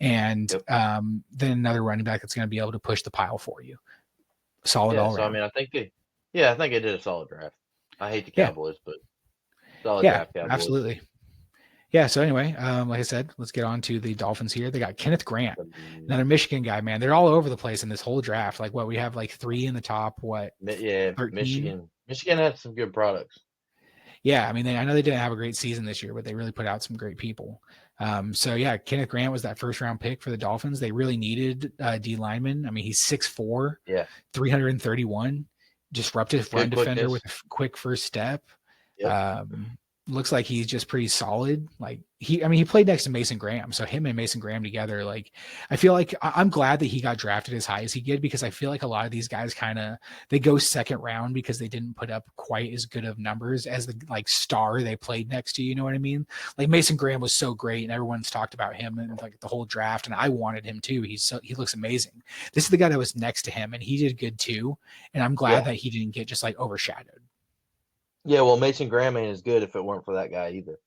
and Yep. then another running back that's going to be able to push the pile for you. Solid Yeah. all So I around. mean, I think they did a solid draft. I hate the Yeah. Cowboys, but solid Yeah, draft, Cowboys. absolutely. Yeah. So anyway, like I said, let's get on to the Dolphins here. They got Kenneth Grant, another Michigan guy, man. They're all over the place in this whole draft. Like we have like 3 in the top, Yeah, 13? Michigan had some good products. Yeah, I mean, I know they didn't have a great season this year, but they really put out some great people. So yeah, Kenneth Grant was that first round pick for the Dolphins. They really needed D lineman. I mean, he's 6'4", Yeah. 331, disruptive run Good defender quickness. with a quick first step. Yep. Looks like he's just pretty solid. Like he played next to Mason Graham. So him and Mason Graham together, like I feel like I'm glad that he got drafted as high as he did, because I feel like a lot of these guys they go second round because they didn't put up quite as good of numbers as the like star they played next to, you know what I mean? Like Mason Graham was so great and everyone's talked about him and like the whole draft, and I wanted him too. He looks amazing. This is the guy that was next to him and he did good too. And I'm glad that he didn't get just like overshadowed. Yeah, well, Mason Graham ain't as good if it weren't for that guy either.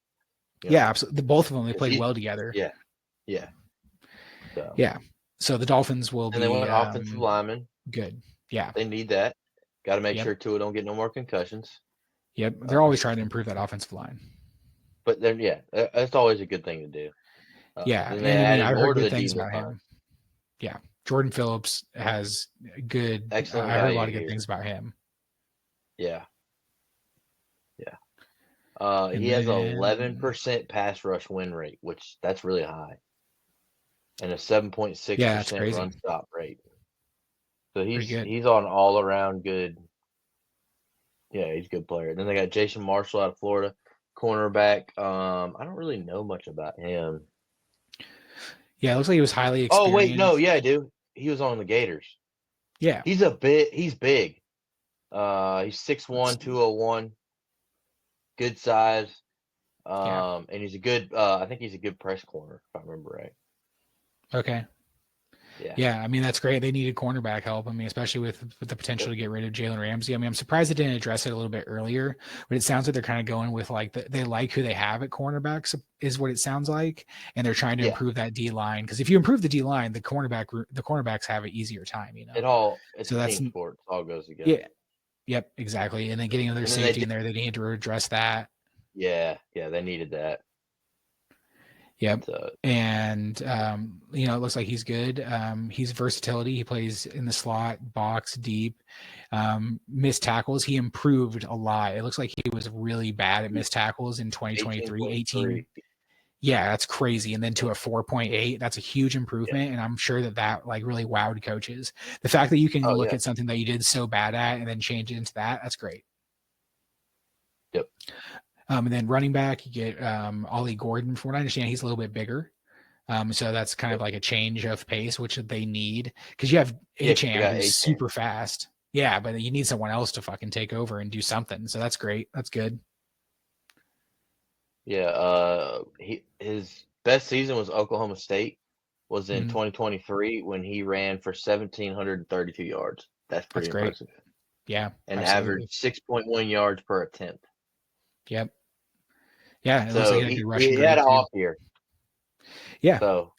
Yeah, absolutely. Both of them, they played well together. Yeah, yeah. So. Yeah. So the Dolphins will and they went offensive lineman. Good. Yeah. They need that. Got to make sure Tua don't get no more concussions. Yep. They're always trying to improve that offensive line. But then, that's always a good thing to do. Yeah. Then they added I heard more to good the things defense. about him. Yeah. Jordan Phillips has good. Excellent. I heard a lot of good things about him. Yeah. Yeah. He has 11% pass rush win rate, which that's really high, and a 7.6% run stop rate. So he's on all around good. Yeah, he's a good player. Then they got Jason Marshall out of Florida, cornerback. I don't really know much about him. Yeah, it looks like he was highly experienced. Oh wait, no, yeah, dude, he was on the Gators. Yeah, he's big. He's 6'1", 201, good size. And he's a good. I think he's a good press corner, if I remember right. Okay. Yeah, I mean, that's great. They needed cornerback help. I mean, especially with the potential to get rid of Jalen Ramsey. I mean, I'm surprised they didn't address it a little bit earlier, but it sounds like they're kind of going with like they like who they have at cornerbacks is what it sounds like, and they're trying to improve that D line, because if you improve the D line, the cornerbacks have an easier time. You know, it's a team sport. It all goes together. Yeah. Yep. Exactly. And then getting another safety in there, they need to address that. Yeah. They needed that. Yep. And, it looks like he's good. He's versatility. He plays in the slot, box, deep, missed tackles. He improved a lot. It looks like he was really bad at missed tackles in 2023, 18. Yeah, that's crazy. And then to a 4.8, that's a huge improvement. And I'm sure that like really wowed coaches. The fact that you can look at something that you did so bad at and then change it into that's great. Yep. And then running back, you get Ollie Gordon. From what I understand, he's a little bit bigger. So that's kind of like a change of pace, which they need, because you have Achane who's super fast. Yeah, but you need someone else to fucking take over and do something. So that's great. That's good. Yeah. His best season was Oklahoma State. Was in 2023 when he ran for 1,732 yards. That's pretty impressive. Great. Yeah. And averaged 6.1 yards per attempt. Yep. Yeah. It so looks like he had an off year. Yeah. So,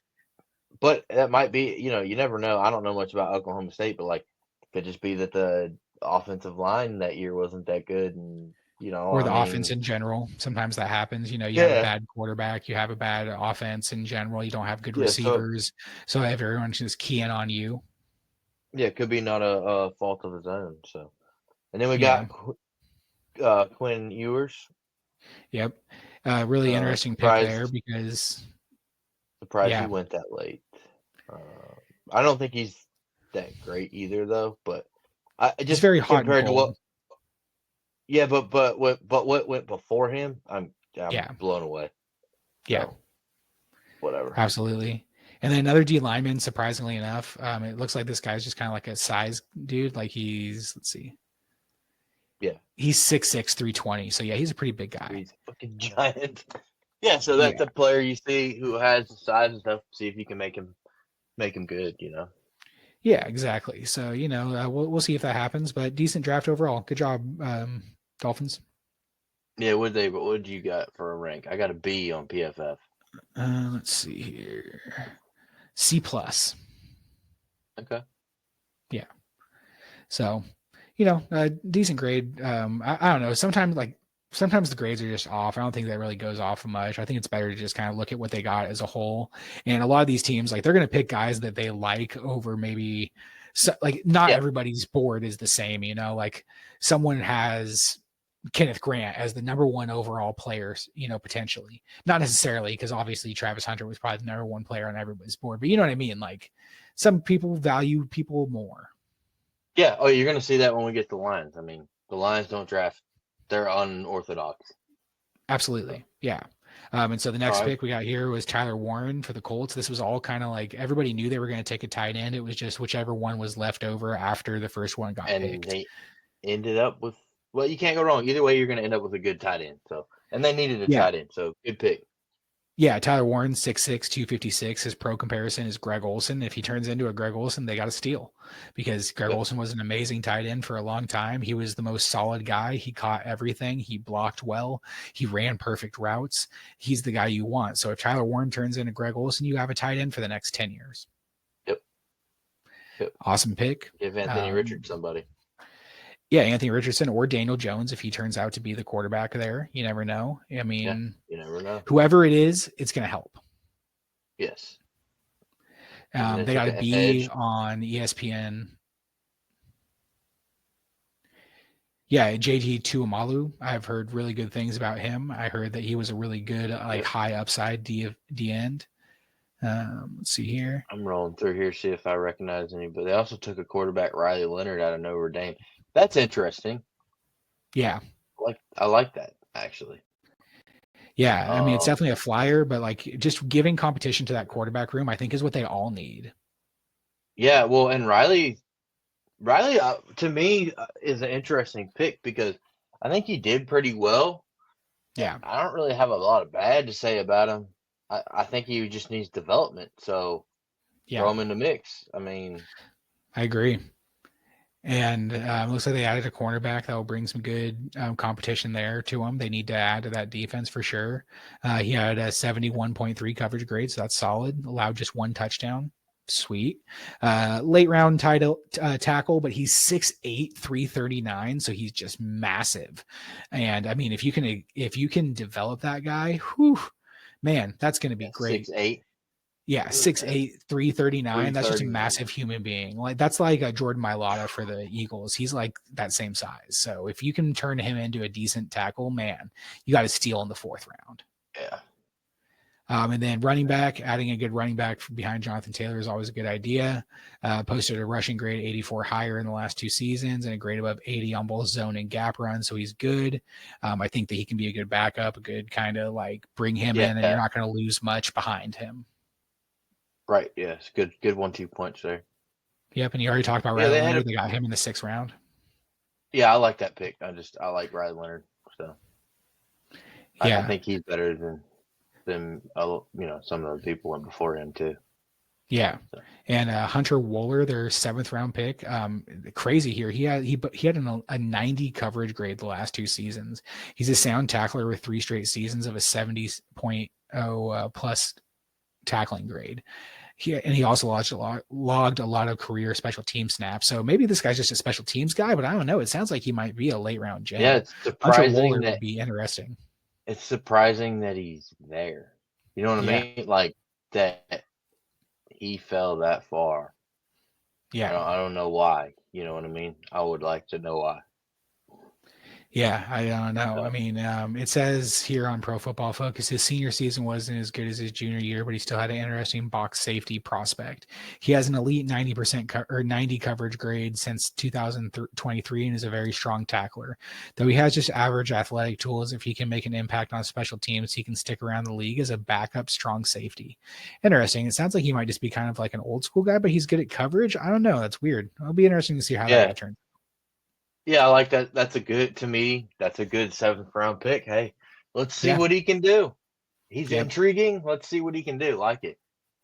but that might be, you never know. I don't know much about Oklahoma State, but like, it could just be that the offensive line that year wasn't that good, and or the offense in general. Sometimes that happens. You have a bad quarterback, you have a bad offense in general. You don't have good receivers, so everyone's just keying on you. Yeah, it could be not a fault of his own. So, and then we got Quinn Ewers. Yep, really interesting pick there, because surprised he went that late. I don't think he's that great either, though. But just very hot compared to what. Yeah, but what went before him, I'm blown away. Yeah, so, whatever. Absolutely. And then another D lineman, surprisingly enough, it looks like this guy's just kind of like a size dude. Like let's see. Yeah. He's 6'6", 320. So yeah, he's a pretty big guy. He's a fucking giant. Yeah, so that's a player you see who has the size and stuff. See if you can make him good. Yeah, exactly. So we'll see if that happens. But decent draft overall. Good job, Dolphins. Yeah, what did you got for a rank? I got a B on PFF. Let's see here. C plus. Okay. Yeah. So, decent grade. I don't know. Sometimes the grades are just off. I don't think that really goes off much. I think it's better to just kind of look at what they got as a whole. And a lot of these teams, like, they're going to pick guys that they like over maybe, not everybody's board is the same, like someone has Kenneth Grant as the number one overall player, potentially. Not necessarily, because obviously Travis Hunter was probably the number one player on everybody's board, but you know what I mean? Like, some people value people more. Yeah. Oh, you're going to see that when we get the Lions. I mean, the Lions don't draft. They're unorthodox. Absolutely. Yeah. And so the next pick we got here was Tyler Warren for the Colts. This was all kind of like everybody knew they were going to take a tight end. It was just whichever one was left over after the first one got picked. And they ended up with, well, you can't go wrong. Either way, you're going to end up with a good tight end. So, and they needed a tight end. So, good pick. Yeah, Tyler Warren, 6'6", 256. His pro comparison is Greg Olsen. If he turns into a Greg Olsen, they got to steal, because Greg Olsen was an amazing tight end for a long time. He was the most solid guy. He caught everything. He blocked well. He ran perfect routes. He's the guy you want. So if Tyler Warren turns into Greg Olsen, you have a tight end for the next 10 years. Yep. Awesome pick. Give Anthony Richardson somebody. Yeah, Anthony Richardson or Daniel Jones, if he turns out to be the quarterback there. You never know. I mean, you never know. Whoever it is, it's going to help. Yes. They got to be on ESPN. Yeah, JT Tuimalu. I've heard really good things about him. I heard that he was a really good, high upside D end. Let's see here. I'm rolling through here, see if I recognize anybody. They also took a quarterback, Riley Leonard, out of Notre Dame. That's interesting. Yeah. I like that, actually. Yeah, I mean, it's definitely a flyer, but like just giving competition to that quarterback room, I think, is what they all need. Yeah, well, and Riley to me is an interesting pick, because I think he did pretty well. Yeah, I don't really have a lot of bad to say about him. I think he just needs development. So throw him in the mix. I mean, I agree. And it looks like they added a cornerback that will bring some good competition there to him. They need to add to that defense for sure. He had a 71.3 coverage grade, so that's solid. Allowed just one touchdown. Sweet. Late round tackle, but he's 6'8", 339, so he's just massive. And I mean, if you can develop that guy, whew, man, that's going to be great. 6'8". Yeah, 6'8", 339. That's just a massive human being. Like, that's like a Jordan Mailata for the Eagles. He's like that same size. So if you can turn him into a decent tackle, man, you got to steal in the fourth round. Yeah. And then running back, adding a good running back behind Jonathan Taylor is always a good idea. Posted a rushing grade 84 higher in the last 2 seasons and a grade above 80 on both zone and gap runs. So he's good. I think that he can be a good backup, a good kind of like bring him in, and you're not going to lose much behind him. Right. Yes. Good 1-2 punch there. Yep. And you already talked about Riley Leonard. They got him in the 6th round. Yeah, I like that pick. I like Riley Leonard. So I think he's better than some of the people went before him too. Yeah. And Hunter Wohler, their 7th round pick. Crazy here. He had a 90 coverage grade the last 2 seasons. He's a sound tackler with 3 straight seasons of a 70.0 plus tackling grade. He also logged a lot of career special team snaps. So maybe this guy's just a special teams guy, but I don't know. It sounds like he might be a late round gem. Yeah, it's surprising that would be interesting. It's surprising that he's there. You know what I mean? Like that he fell that far. Yeah. I don't know why. You know what I mean? I would like to know why. Yeah, I don't know. I mean, it says here on Pro Football Focus, his senior season wasn't as good as his junior year, but he still had an interesting box safety prospect. He has an elite 90% or 90 coverage grade since 2023 and is a very strong tackler. Though he has just average athletic tools, if he can make an impact on special teams, he can stick around the league as a backup strong safety. Interesting. It sounds like he might just be kind of like an old school guy, but he's good at coverage. I don't know. That's weird. It'll be interesting to see how that turns. Yeah, I like that. That's a good 7th round pick. Hey, let's see what he can do. He's intriguing. Let's see what he can do. Like it.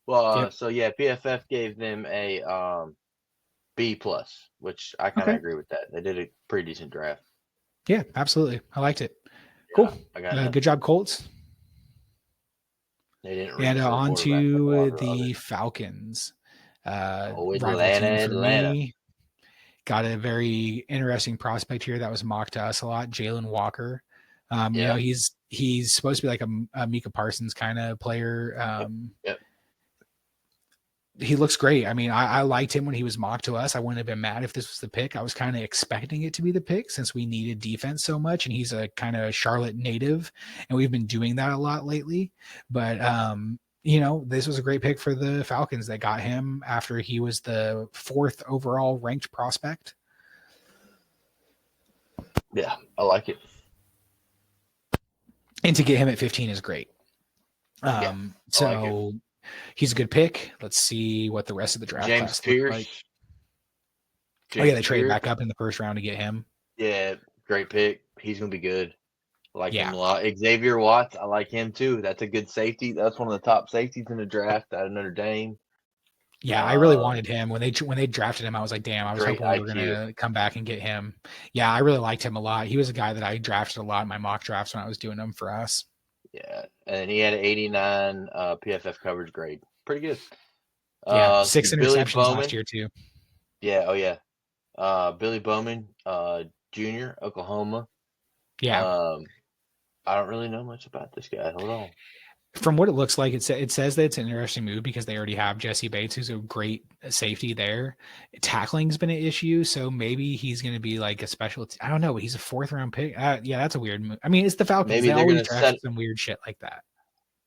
Well, so yeah, PFF gave them a B plus, which I kind of agree with that. They did a pretty decent draft. Yeah, absolutely. I liked it. Cool. Good job, Colts. They didn't And reach their on quarterback like a lot to of the others. Falcons. Rival team for Atlanta. me. Got a very interesting prospect here that was mocked to us a lot, Jalen Walker. You know, he's supposed to be like a Micah Parsons kind of player. Yep. He looks great. I mean, I liked him when he was mocked to us. I wouldn't have been mad if this was the pick. I was kind of expecting it to be the pick since we needed defense so much, and he's a kind of Charlotte native, and we've been doing that a lot lately. But you know, this was a great pick for the Falcons. They got him after he was the 4th overall ranked prospect. Yeah, I like it. And to get him at 15 is great. So he's a good pick. Let's see what the rest of the draft class looks like. They traded back up in the first round to get him. Yeah, great pick. He's going to be good. I like him a lot. Xavier Watts, I like him too. That's a good safety. That's one of the top safeties in the draft out of Notre Dame. Yeah, I really wanted him. When they drafted him, I was like, damn, I was hoping we were going to come back and get him. Yeah, I really liked him a lot. He was a guy that I drafted a lot in my mock drafts when I was doing them for us. Yeah, and he had an 89 PFF coverage grade. Pretty good. 6 interceptions last year too. Yeah, oh yeah. Billy Bowman, Jr., Oklahoma. Yeah. I don't really know much about this guy. Hold on. From what it looks like, it says that it's an interesting move because they already have Jesse Bates, who's a great safety there. Tackling's been an issue, so maybe he's going to be like a special. I don't know. He's a 4th round pick. Yeah, that's a weird move. I mean, it's the Falcons. Maybe they always draft some weird shit like that.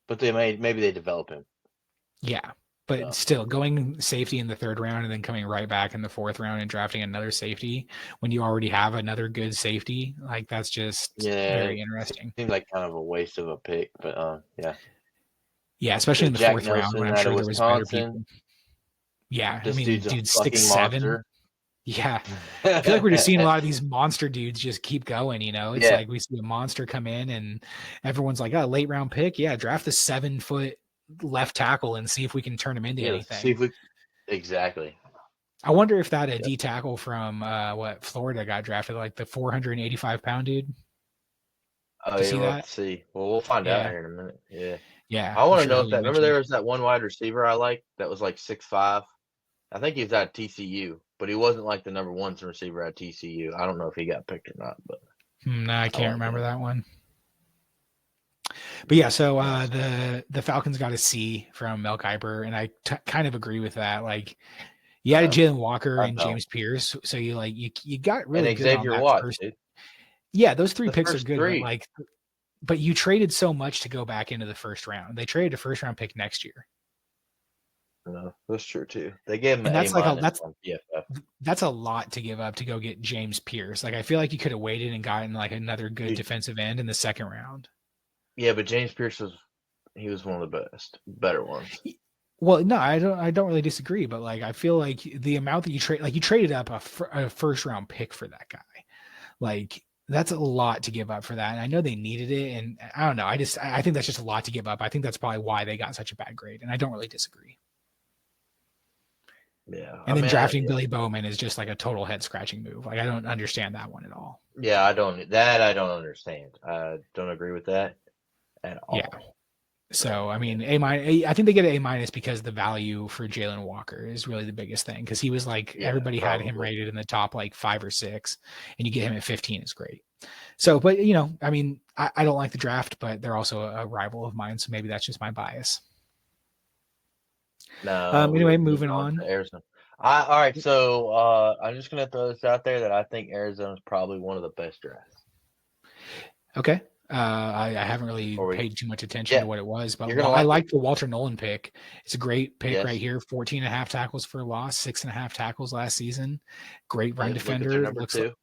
But maybe they develop him. Yeah, but still, going safety in the 3rd round and then coming right back in the 4th round and drafting another safety when you already have another good safety, like that's just very interesting. Seems like kind of a waste of a pick, but yeah. Yeah, especially in the 4th round when I'm sure there was better people. Yeah, I mean, dude's 6'7". Monster. Yeah, I feel like we're just seeing a lot of these monster dudes just keep going. You know, it's like we see a monster come in and everyone's like, "Oh, late round pick, yeah, draft the 7-foot left tackle and see if we can turn him into anything." See if we exactly. I wonder if that D tackle from Florida got drafted, like the 485-pound dude. Oh, yeah, let's see. Well, we'll find out here in a minute. Yeah. Yeah. I want to know if that. Remember, there was that one wide receiver I liked that was like 6'5". I think he was at TCU, but he wasn't like the number 1 receiver at TCU. I don't know if he got picked or not, but no, I can't remember that one. But yeah, so the Falcons got a C from Mel Kiper, and I kind of agree with that. Like, you had Jalen Walker and James Pierce, so you got really and good Xavier on that Watts, first. Dude. Yeah, those 3 picks are good, but you traded so much to go back into the 1st round. They traded a 1st round pick next year. No, that's true too. They gave him that's a lot to give up to go get James Pierce. Like, I feel like you could have waited and gotten like another good defensive end in the 2nd round. Yeah, but James Pierce was one of the better ones. Well, no, I don't really disagree, but like I feel like the amount that you traded up a 1st round pick for that guy, like that's a lot to give up for that. And I know they needed it, and I don't know. I think that's just a lot to give up. I think that's probably why they got such a bad grade, and I don't really disagree. Yeah, and then drafting Billy Bowman is just like a total head scratching move. Like, I don't understand that one at all. Yeah, I don't understand. I don't agree with that at all. Yeah. So, I mean, I think they get an A- because the value for Jalen Walker is really the biggest thing. Cause he was like, everybody had him rated in the top like 5 or 6, and you get him at 15 is great. So, but you know, I mean, I don't like the draft, but they're also a rival of mine. So maybe that's just my bias. No. Anyway, moving on. Arizona. All right. So I'm just going to throw this out there that I think Arizona is probably one of the best drafts. Okay. I haven't really paid too much attention to what it was, but I like the Walter Nolan pick. It's a great pick right here. 14.5 tackles for loss, 6.5 tackles last season. Great run defender. Looks like...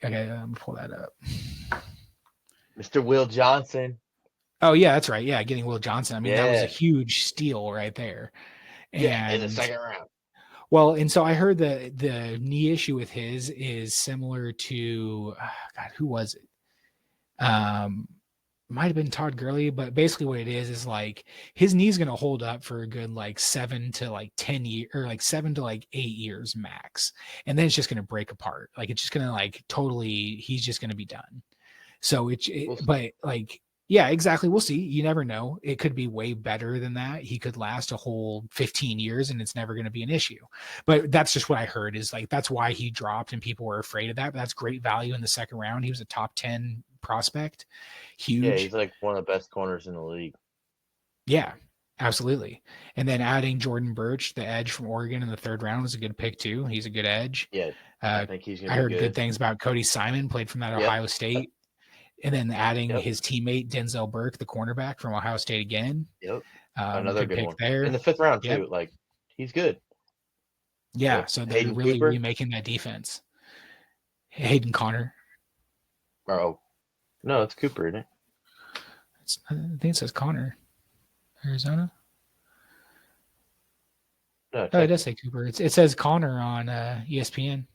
Okay, I'm gonna pull that up. Mr. Will Johnson. Oh yeah, that's right. Yeah, getting Will Johnson. I mean, that was a huge steal right there. And, in the 2nd round. Well, and so I heard the knee issue with his is similar to God, who was it? Might have been Todd Gurley, but basically what it is like his knee's going to hold up for a good like 7 to like 10 years, or like 7 to like 8 years max. And then it's just going to break apart. Like, it's just going to like totally, he's just going to be done. So but like Yeah, exactly. We'll see. You never know. It could be way better than that. He could last a whole 15 years and it's never going to be an issue. But that's just what I heard is like, that's why he dropped and people were afraid of that. But that's great value in the second round. He was a top 10 prospect. Huge. Yeah, he's like one of the best corners in the league. Yeah, absolutely. And then adding Jordan Birch, the edge from Oregon in the third round was a good pick too. He's a good edge. Yeah, I think he's going to I heard good things about Cody Simon, played from that Ohio State. And then adding his teammate Denzel Burke, the cornerback from Ohio State again. Yep. Another good pick one. There. In the fifth round, too. Like, he's good. Yeah, so they're Hayden really Cooper? remaking that defense. Hayden Connor. Oh. No, it's Cooper, isn't it? I think it says Connor. Arizona? No, it does say Cooper. It says Connor on ESPN.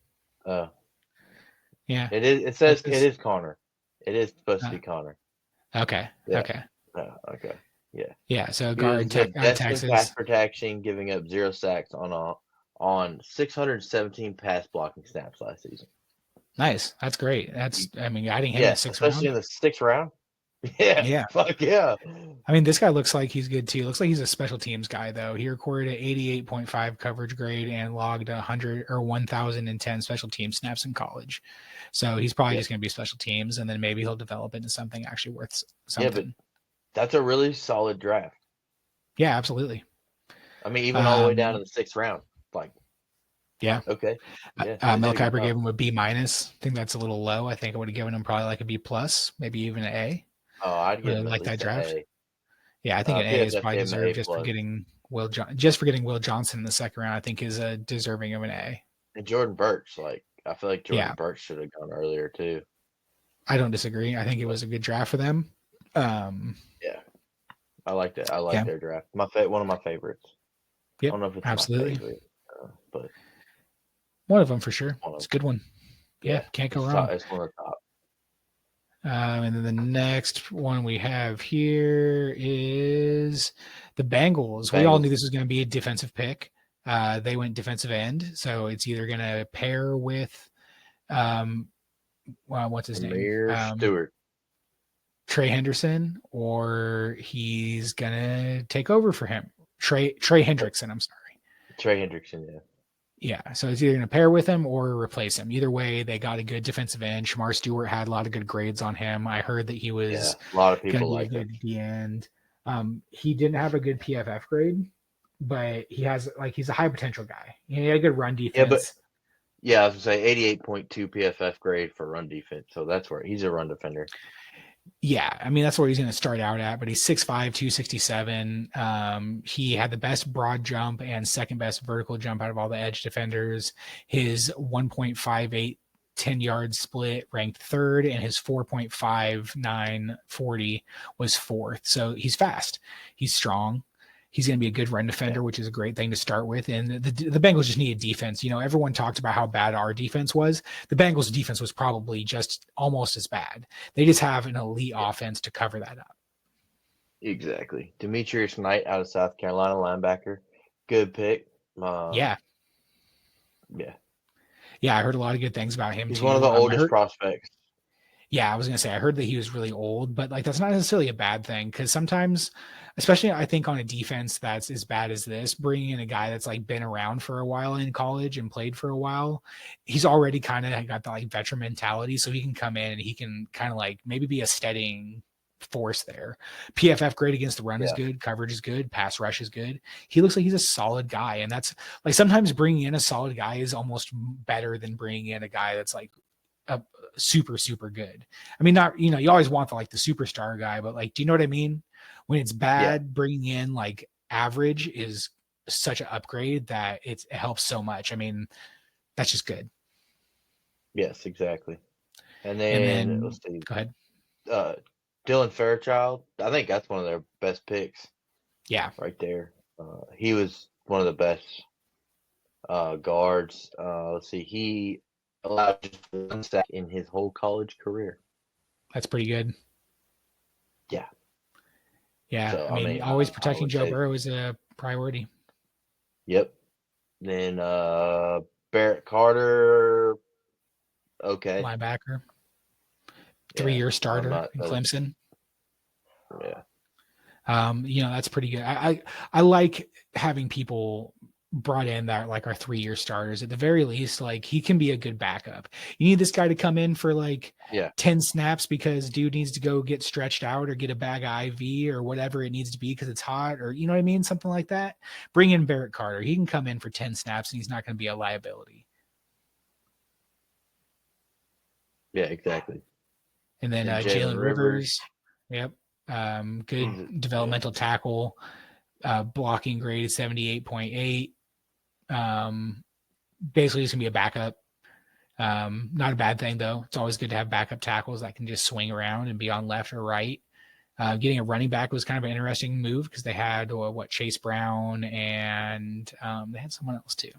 Yeah. It is. It says it is Connor. It is supposed to be Connor. Okay. Yeah. Okay. Okay. Yeah. Yeah. So guard Texas pass protection, giving up 0 sacks on 617 pass blocking snaps last season. Nice. That's great. Adding him in the sixth especially round. in the sixth round. Yeah. Fuck yeah. I mean, this guy looks like he's good too. Looks like he's a special teams guy though. He recorded an 88.5 coverage grade and logged 100 or 1,010 special team snaps in college. So he's probably just going to be special teams, and then maybe he'll develop into something actually worth something. Yeah, but that's a really solid draft. Yeah, absolutely. I mean, even all the way down to the sixth round. Like, yeah. Okay. Yeah, Mel Kiper gave him a B-. I think that's a little low. I think I would have given him probably like a B+, maybe even an A. Oh, I'd give him like that draft. A. Yeah, I think an A is probably deserved just for getting Will Johnson in the second round. I think is deserving of an A. And Jordan Birch, I feel like Jordan Birch should have gone earlier too. I don't disagree. I think it was a good draft for them. Yeah, I liked it. I like their draft. One of my favorites. Yep, I don't know if it's absolutely. my favorite, but one of them for sure. It's a good one. Yeah, can't go wrong. It's one of the top. And then the next one we have here is the Bengals. We all knew this was going to be a defensive pick. They went defensive end, so it's either going to pair with, what's his name? Stewart. Trey Henderson, or he's going to take over for him. Trey Hendrickson, I'm sorry. Trey Hendrickson, yeah. Yeah, so it's either going to pair with him or replace him. Either way, they got a good defensive end. Shamar Stewart had a lot of good grades on him. I heard that he was a lot of people like him at the end. He didn't have a good PFF grade, but he's a high potential guy. He had a good run defense. I was going to say 88.2 PFF grade for run defense. So that's where he's a run defender. Yeah, I mean, that's where he's going to start out at, but he's 6'5", 267. He had the best broad jump and second best vertical jump out of all the edge defenders. His 1.58 10-yard split ranked third, and his 4.59 40 was fourth. So he's fast. He's strong. He's going to be a good run defender, which is a great thing to start with. And the Bengals just need a defense. You know, everyone talked about how bad our defense was. The Bengals' defense was probably just almost as bad. They just have an elite offense to cover that up. Exactly. Demetrius Knight out of South Carolina, linebacker. Good pick. Yeah, I heard a lot of good things about him. He's one of the oldest prospects. Yeah, I was going to say, I heard that he was really old, but that's not necessarily a bad thing, because sometimes, especially I think on a defense that's as bad as this, bringing in a guy that's been around for a while in college and played for a while, he's already kind of got the veteran mentality, so he can come in and he can kind of maybe be a steadying force there. PFF grade against the run is good, coverage is good, pass rush is good. He looks like he's a solid guy, and that's sometimes bringing in a solid guy is almost better than bringing in a guy that's a super, super good. I mean, not, you always want the superstar guy, but do you know what I mean? When it's bad, bringing in average is such an upgrade that it helps so much. I mean, that's just good. Yes, exactly. And then let's see. Go ahead. Dylan Fairchild. I think that's one of their best picks. Yeah. Right there. He was one of the best guards. Let's see. He allowed just 1 sack in his whole college career. That's pretty good. Yeah. Yeah. So, I mean, always protecting Joe Burrow is a priority. Yep. Then Barrett Carter. Okay. Linebacker. 3-year starter in Clemson. Yeah. That's pretty good. I like having people brought in that like our 3-year starters. At the very least, like he can be a good backup. You need this guy to come in for like 10 snaps because dude needs to go get stretched out or get a bag of IV or whatever it needs to be because it's hot, or you know what I mean? Something like that. Bring in Barrett Carter. He can come in for 10 snaps and he's not going to be a liability. Yeah, exactly. And then Jalen Rivers. Yep. Good developmental tackle. Blocking grade 78.8. Basically just gonna be a backup. Not a bad thing though. It's always good to have backup tackles that can just swing around and be on left or right. Getting a running back was kind of an interesting move because they had Chase Brown and they had someone else too.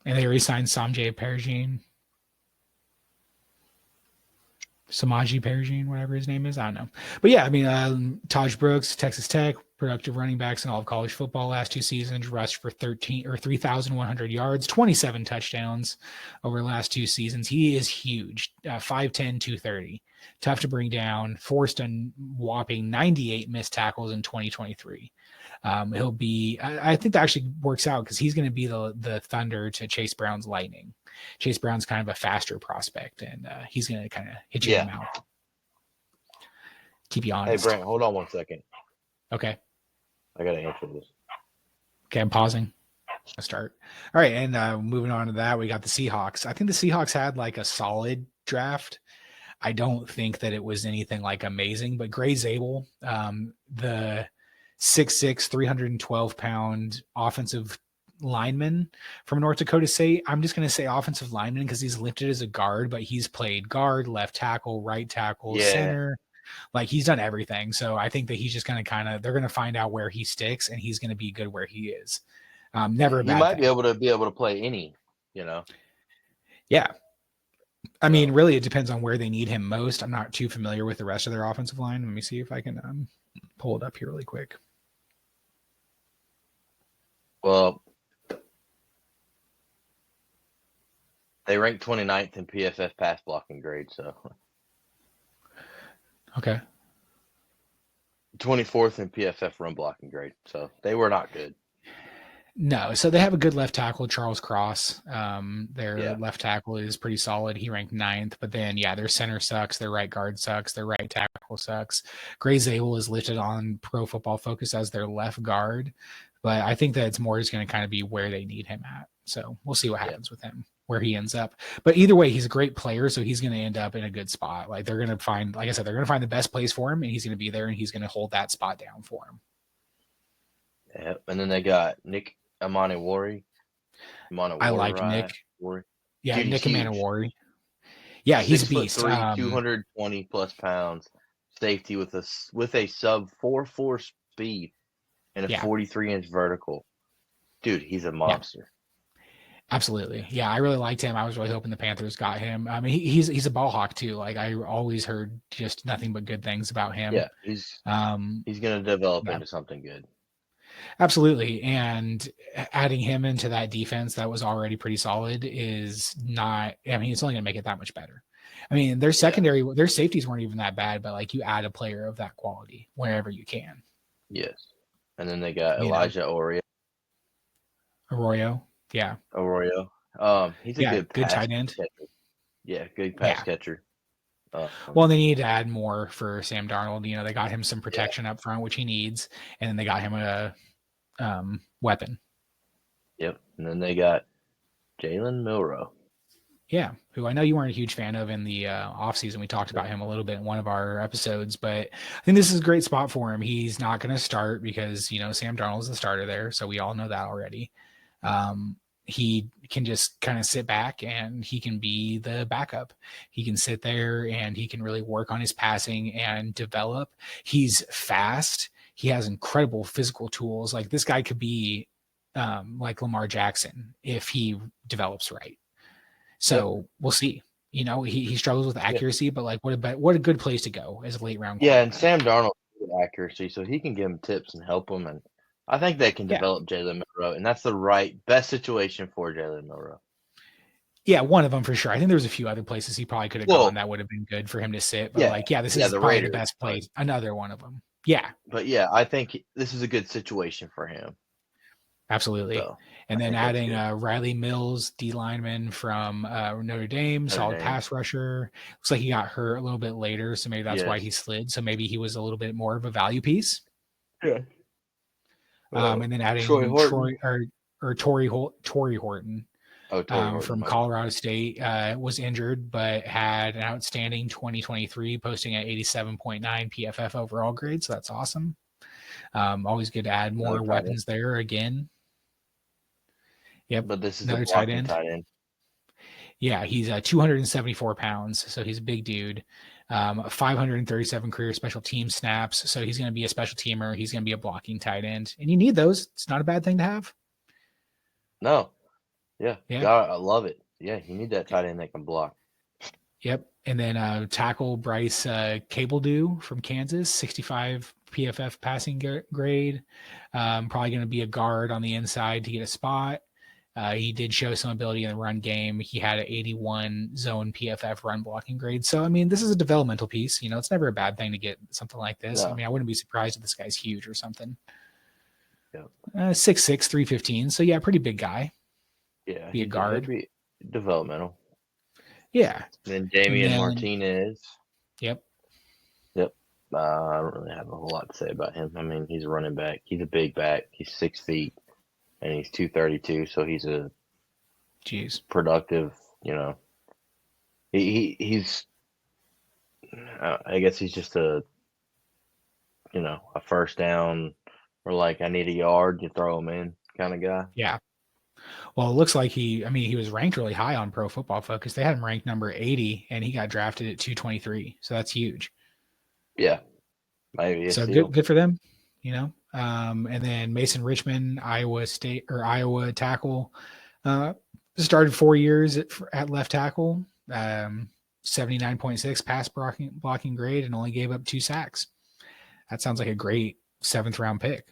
And they re-signed Samaje Perigine, whatever his name is. I don't know. But yeah, I mean, Taj Brooks, Texas Tech, productive running backs in all of college football last 2 seasons, rushed for 3,100 yards, 27 touchdowns over the last 2 seasons. He is huge, 5'10", 230. Tough to bring down, forced a whopping 98 missed tackles in 2023. He'll be, I think that actually works out because he's going to be the Thunder to Chase Brown's Lightning. Chase Brown's kind of a faster prospect, and he's going to kind of hit you in the mouth. Keep you honest. Hey, Brent, hold on 1 second. Okay. I got to answer this. Okay, I'm pausing. I'll start. All right, and moving on to that, we got the Seahawks. I think the Seahawks had like a solid draft. I don't think that it was anything like amazing, but Gray Zabel, the 6'6", 312-pound offensive lineman from North Dakota State. I'm just going to say offensive lineman because he's lifted as a guard, but he's played guard, left tackle, right tackle, center. Like he's done everything. So I think that he's just going to they're going to find out where he sticks and he's going to be good where he is. Never a bad He might thing. be able to play any, Yeah. I mean, really, it depends on where they need him most. I'm not too familiar with the rest of their offensive line. Let me see if I can pull it up here really quick. Well, they ranked 29th in PFF pass blocking grade, so. Okay. 24th in PFF run blocking grade, so they were not good. No, so they have a good left tackle, Charles Cross. Their left tackle is pretty solid. He ranked 9th, but then, their center sucks. Their right guard sucks. Their right tackle sucks. Gray Zabel is listed on Pro Football Focus as their left guard, but I think that it's more just going to kind of be where they need him at. So we'll see what happens with him, where he ends up. But either way, he's a great player, so he's going to end up in a good spot. Like they're going to find, like I said, they're going to find the best place for him, and he's going to be there, and he's going to hold that spot down for him. Yep, and then they got Nick Amanawari. I like Nick. Wari. Yeah, Nick Amanawari. Yeah, he's a beast. 6'3", 220 plus pounds, safety with a sub 4.4 speed and a 43-inch vertical. Dude, he's a monster. Yeah. Absolutely. Yeah, I really liked him. I was really hoping the Panthers got him. I mean, he's a ball hawk too. Like I always heard just nothing but good things about him. Yeah, he's going to develop into something good. Absolutely. And adding him into that defense that was already pretty solid is not, I mean, it's only going to make it that much better. I mean, their secondary, their safeties weren't even that bad, but like you add a player of that quality wherever you can. Yes. And then they got Elijah Arroyo. Yeah. Arroyo. He's a good tight end. Catcher. Yeah, good pass catcher. Well, they need to add more for Sam Darnold. They got him some protection up front, which he needs, and then they got him a weapon. Yep, and then they got Jalen Milroe. Yeah, who I know you weren't a huge fan of in the offseason. We talked about him a little bit in one of our episodes, but I think this is a great spot for him. He's not going to start because, Sam Darnold's the starter there, so we all know that already. He can just kind of sit back and he can be the backup. He can sit there and he can really work on his passing and develop. He's fast. He has incredible physical tools. Like this guy could be like Lamar Jackson if he develops right. So we'll see. He struggles with accuracy, but like what a good place to go as a late round. Yeah, and Sam Darnold has accuracy, so he can give him tips and help him, and I think they can develop Jalen Milroe, and that's the best situation for Jalen Milroe. Yeah, one of them for sure. I think there was a few other places he probably could have gone that would have been good for him to sit. But this is probably the best place. Another one of them. Yeah. But yeah, I think this is a good situation for him. Absolutely. So, and then adding Riley Mills, D lineman from Notre Dame, solid pass rusher. Looks like he got hurt a little bit later, so maybe that's why he slid. So maybe he was a little bit more of a value piece. Yeah. And then adding Tory Horton. From Colorado State, was injured, but had an outstanding 2023, posting at 87.9 PFF overall grade. So that's awesome. Always good to add more weapons there again. Yep. But this is another tight end. Yeah, he's 274 pounds, so he's a big dude. 537 career special team snaps, so he's going to be a special teamer. He's going to be a blocking tight end, and you need those. It's not a bad thing to have. No. Yeah. God, I love it. Yeah, you need that tight end that can block. Yep. And then tackle Bryce Cabledew from Kansas, 65 PFF passing grade. Probably going to be a guard on the inside to get a spot. He did show some ability in the run game. He had an 81 zone PFF run blocking grade. So, I mean, this is a developmental piece. You know, it's never a bad thing to get something like this. No. I mean, I wouldn't be surprised if this guy's huge or something. Yeah. 6'6", 315. So, yeah, pretty big guy. Yeah. Be a guard. Be developmental. Yeah. And then Damian Martinez. Yep. I don't really have a whole lot to say about him. I mean, he's a running back. He's a big back. He's 6 feet. And he's 232, so he's a productive, you know. He's I guess he's just a first down or like I need a yard, you throw him in kind of guy. Yeah. Well, it looks like he was ranked really high on Pro Football Focus. They had him ranked number 80 and he got drafted at 223. So that's huge. Yeah. Maybe. So good for them, you know. And then Mason Richmond, Iowa tackle, started 4 years at left tackle, 79.6 pass blocking grade, and only gave up 2 sacks. That sounds like a great 7th round pick.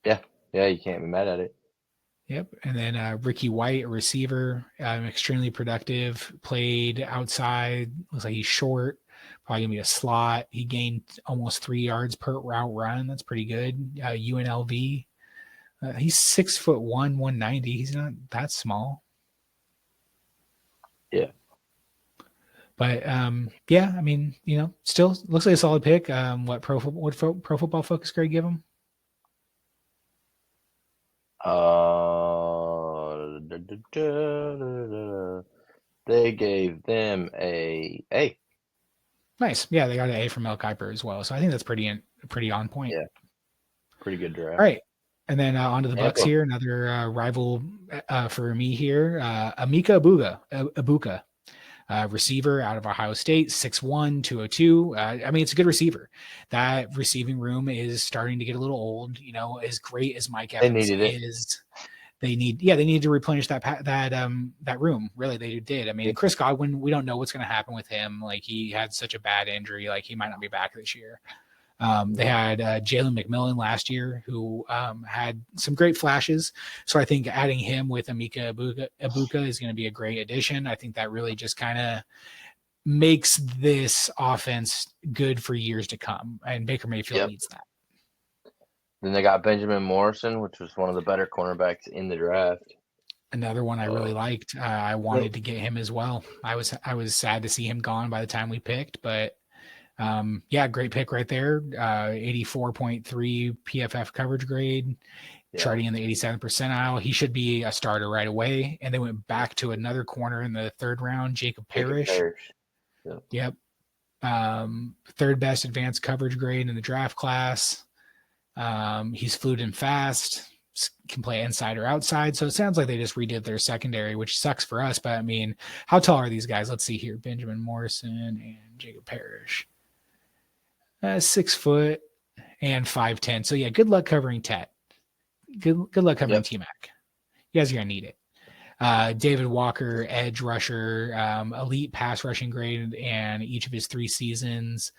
Yeah, you can't be mad at it. Yep. And then Ricky White, a receiver, extremely productive, played outside, looks like he's short. Probably gonna be a slot. He gained almost 3 yards per route run. That's pretty good. UNLV. He's 6'1", 190. He's not that small. Yeah. But yeah, I mean, you know, still looks like a solid pick. What Pro Football Focus grade give him? They gave them a A. Nice. Yeah, they got an A from Mel Kiper as well. So I think that's pretty on point. Yeah. Pretty good draft. All right. And then on to the Bucks here. Another rival for me here. Emeka Egbuka, receiver out of Ohio State, 6'1", 202. I mean, it's a good receiver. That receiving room is starting to get a little old. You know, as great as Mike Evans is. They need to replenish that room. Really, they did. I mean, Chris Godwin, we don't know what's going to happen with him. Like, he had such a bad injury, like he might not be back this year. They had Jalen McMillan last year, who had some great flashes. So I think adding him with Emeka Egbuka is going to be a great addition. I think that really just kind of makes this offense good for years to come. And Baker Mayfield needs that. Then they got Benjamin Morrison, which was one of the better cornerbacks in the draft. Another one I really liked. I wanted to get him as well. I was sad to see him gone by the time we picked, but great pick right there. 84.3 PFF coverage grade, charting in the 87th percentile. He should be a starter right away. And they went back to another corner in the 3rd round, Jacob Parrish. Yep. 3rd best advanced coverage grade in the draft class. He's fluid and fast, can play inside or outside. So it sounds like they just redid their secondary, which sucks for us. But I mean, how tall are these guys? Let's see here. Benjamin Morrison and Jacob Parrish. 6 foot and 5'10". So yeah, good luck covering Tet. Good luck covering T-Mac. You guys are going to need it. David Walker, edge rusher, elite pass rushing grade in each of his 3 seasons.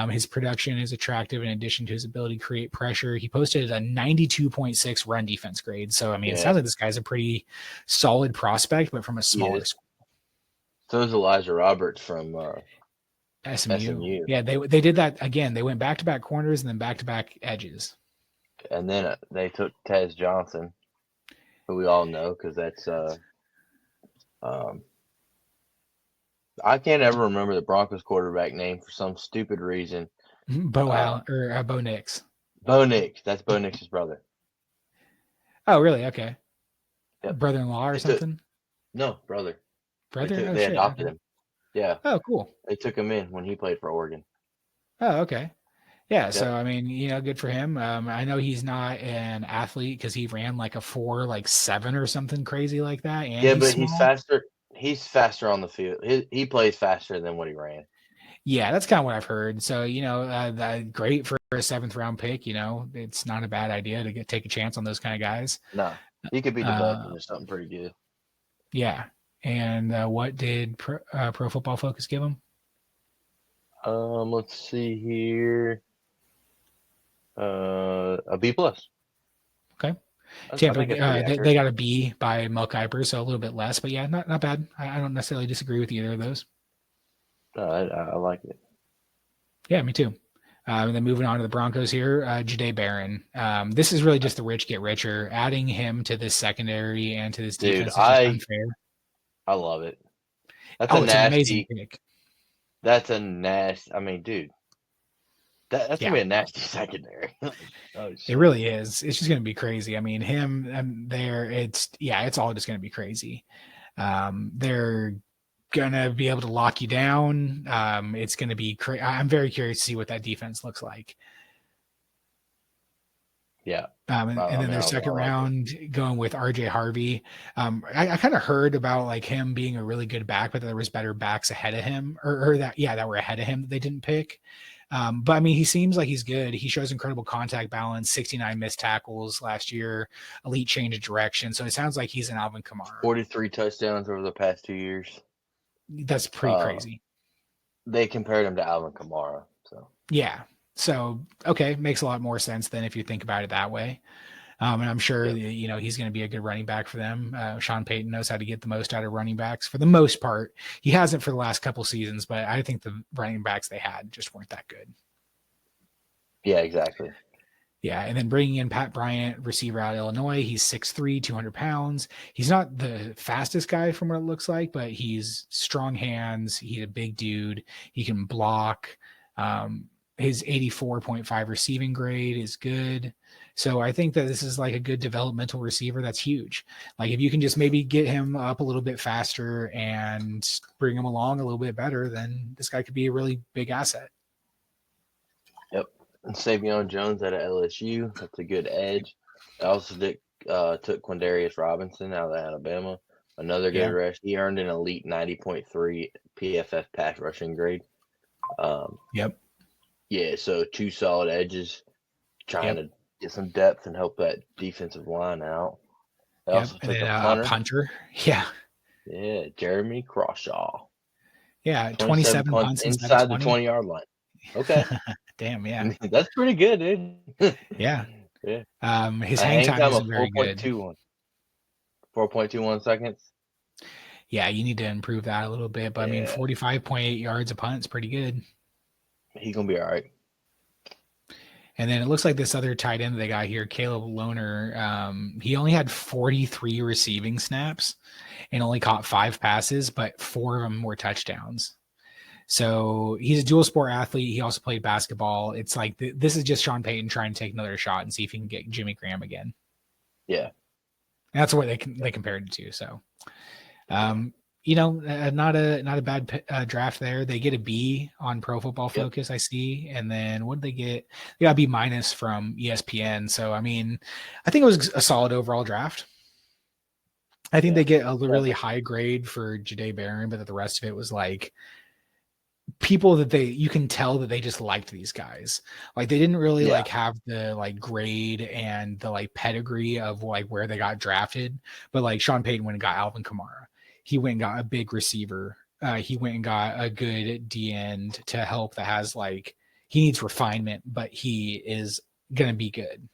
His production is attractive in addition to his ability to create pressure. He posted a 92.6 run defense grade. So, I mean, it sounds like this guy's a pretty solid prospect, but from a smaller school. So is Elijah Roberts from SMU. Yeah, they did that again. They went back-to-back corners and then back-to-back edges. And then they took Tez Johnson, who we all know because that's I can't ever remember the Broncos quarterback name for some stupid reason. Bo Nix. Bo Nix. That's Bo Nix's brother. Oh, really? Okay. Yep. Brother-in-law or something? No, brother. Brother? They adopted him. Yeah. Oh, cool. They took him in when he played for Oregon. Oh, okay. Yeah, yep. So I mean, good for him. I know he's not an athlete because he ran like a 4.7 or something crazy like that. And he's faster. He's faster on the field. He plays faster than what he ran. Yeah, that's kind of what I've heard. So great for a 7th round pick. It's not a bad idea to take a chance on those kind of guys. No, he could be developed into something pretty good. Yeah, and what did Pro Football Focus give him? Let's see here. A B+. Okay. Tampa, they got a B by Mel Kiper, so a little bit less, but yeah, not bad. I don't necessarily disagree with either of those. I like it. Yeah, me too. And then moving on to the Broncos here, Jahdae Barron. This is really just the rich get richer. Adding him to this secondary and to this defense is just unfair. I love it. It's an amazing pick. That's a nasty. I mean, dude, that's gonna be a nasty secondary. It really is. It's just gonna be crazy. I mean, him there. It's all just gonna be crazy. They're gonna be able to lock you down. It's gonna be I'm very curious to see what that defense looks like. Yeah. And then their second round going with RJ Harvey. I kind of heard about like him being a really good back, but there was better backs ahead of him or that were ahead of him that they didn't pick. But I mean, he seems like he's good. He shows incredible contact balance, 69 missed tackles last year, elite change of direction. So it sounds like he's an Alvin Kamara. 43 touchdowns over the past 2 years. That's pretty crazy. They compared him to Alvin Kamara. So yeah. So, okay, makes a lot more sense than if you think about it that way. And I'm sure, he's going to be a good running back for them. Sean Payton knows how to get the most out of running backs for the most part. He hasn't for the last couple seasons, but I think the running backs they had just weren't that good. Yeah, exactly. Yeah, and then bringing in Pat Bryant, receiver out of Illinois. He's 6'3", 200 pounds. He's not the fastest guy from what it looks like, but he's strong hands. He's a big dude. He can block. His 84.5 receiving grade is good. So I think that this is like a good developmental receiver. That's huge. Like if you can just maybe get him up a little bit faster and bring him along a little bit better, then this guy could be a really big asset. Yep. And Savion Jones out of LSU. That's a good edge. I also took Quindarius Robinson out of Alabama. Another good rush. He earned an elite 90.3 PFF pass rushing grade. Yep. Yeah, so 2 solid edges, trying to get some depth and help that defensive line out. They also took a punter. Yeah. Yeah, Jeremy Crawshaw. Yeah, 27 punts inside the 20-yard line. Okay. Damn, yeah. That's pretty good, dude. Yeah. Yeah. His hang time is very good. 4.21 seconds. Yeah, you need to improve that a little bit, but I mean, 45.8 yards a punt is pretty good. He's going to be all right. And then it looks like this other tight end they got here, Caleb Lohner, he only had 43 receiving snaps and only caught 5 passes, but 4 of them were touchdowns. So he's a dual sport athlete. He also played basketball. It's like this is just Sean Payton trying to take another shot and see if he can get Jimmy Graham again. Yeah. And that's what they compared it to. So, not a bad draft there. They get a B on Pro Football Focus, I see. And then what did they get? They got a B- from ESPN. So, I mean, I think it was a solid overall draft. I think they get a really high grade for Jahdae Barron, but the rest of it was like people that you can tell that they just liked these guys. Like they didn't really like have the like grade and the like pedigree of like where they got drafted. But like Sean Payton went and got Alvin Kamara. He went and got a big receiver. He went and got a good D end to help that has like he needs refinement, but he is going to be good.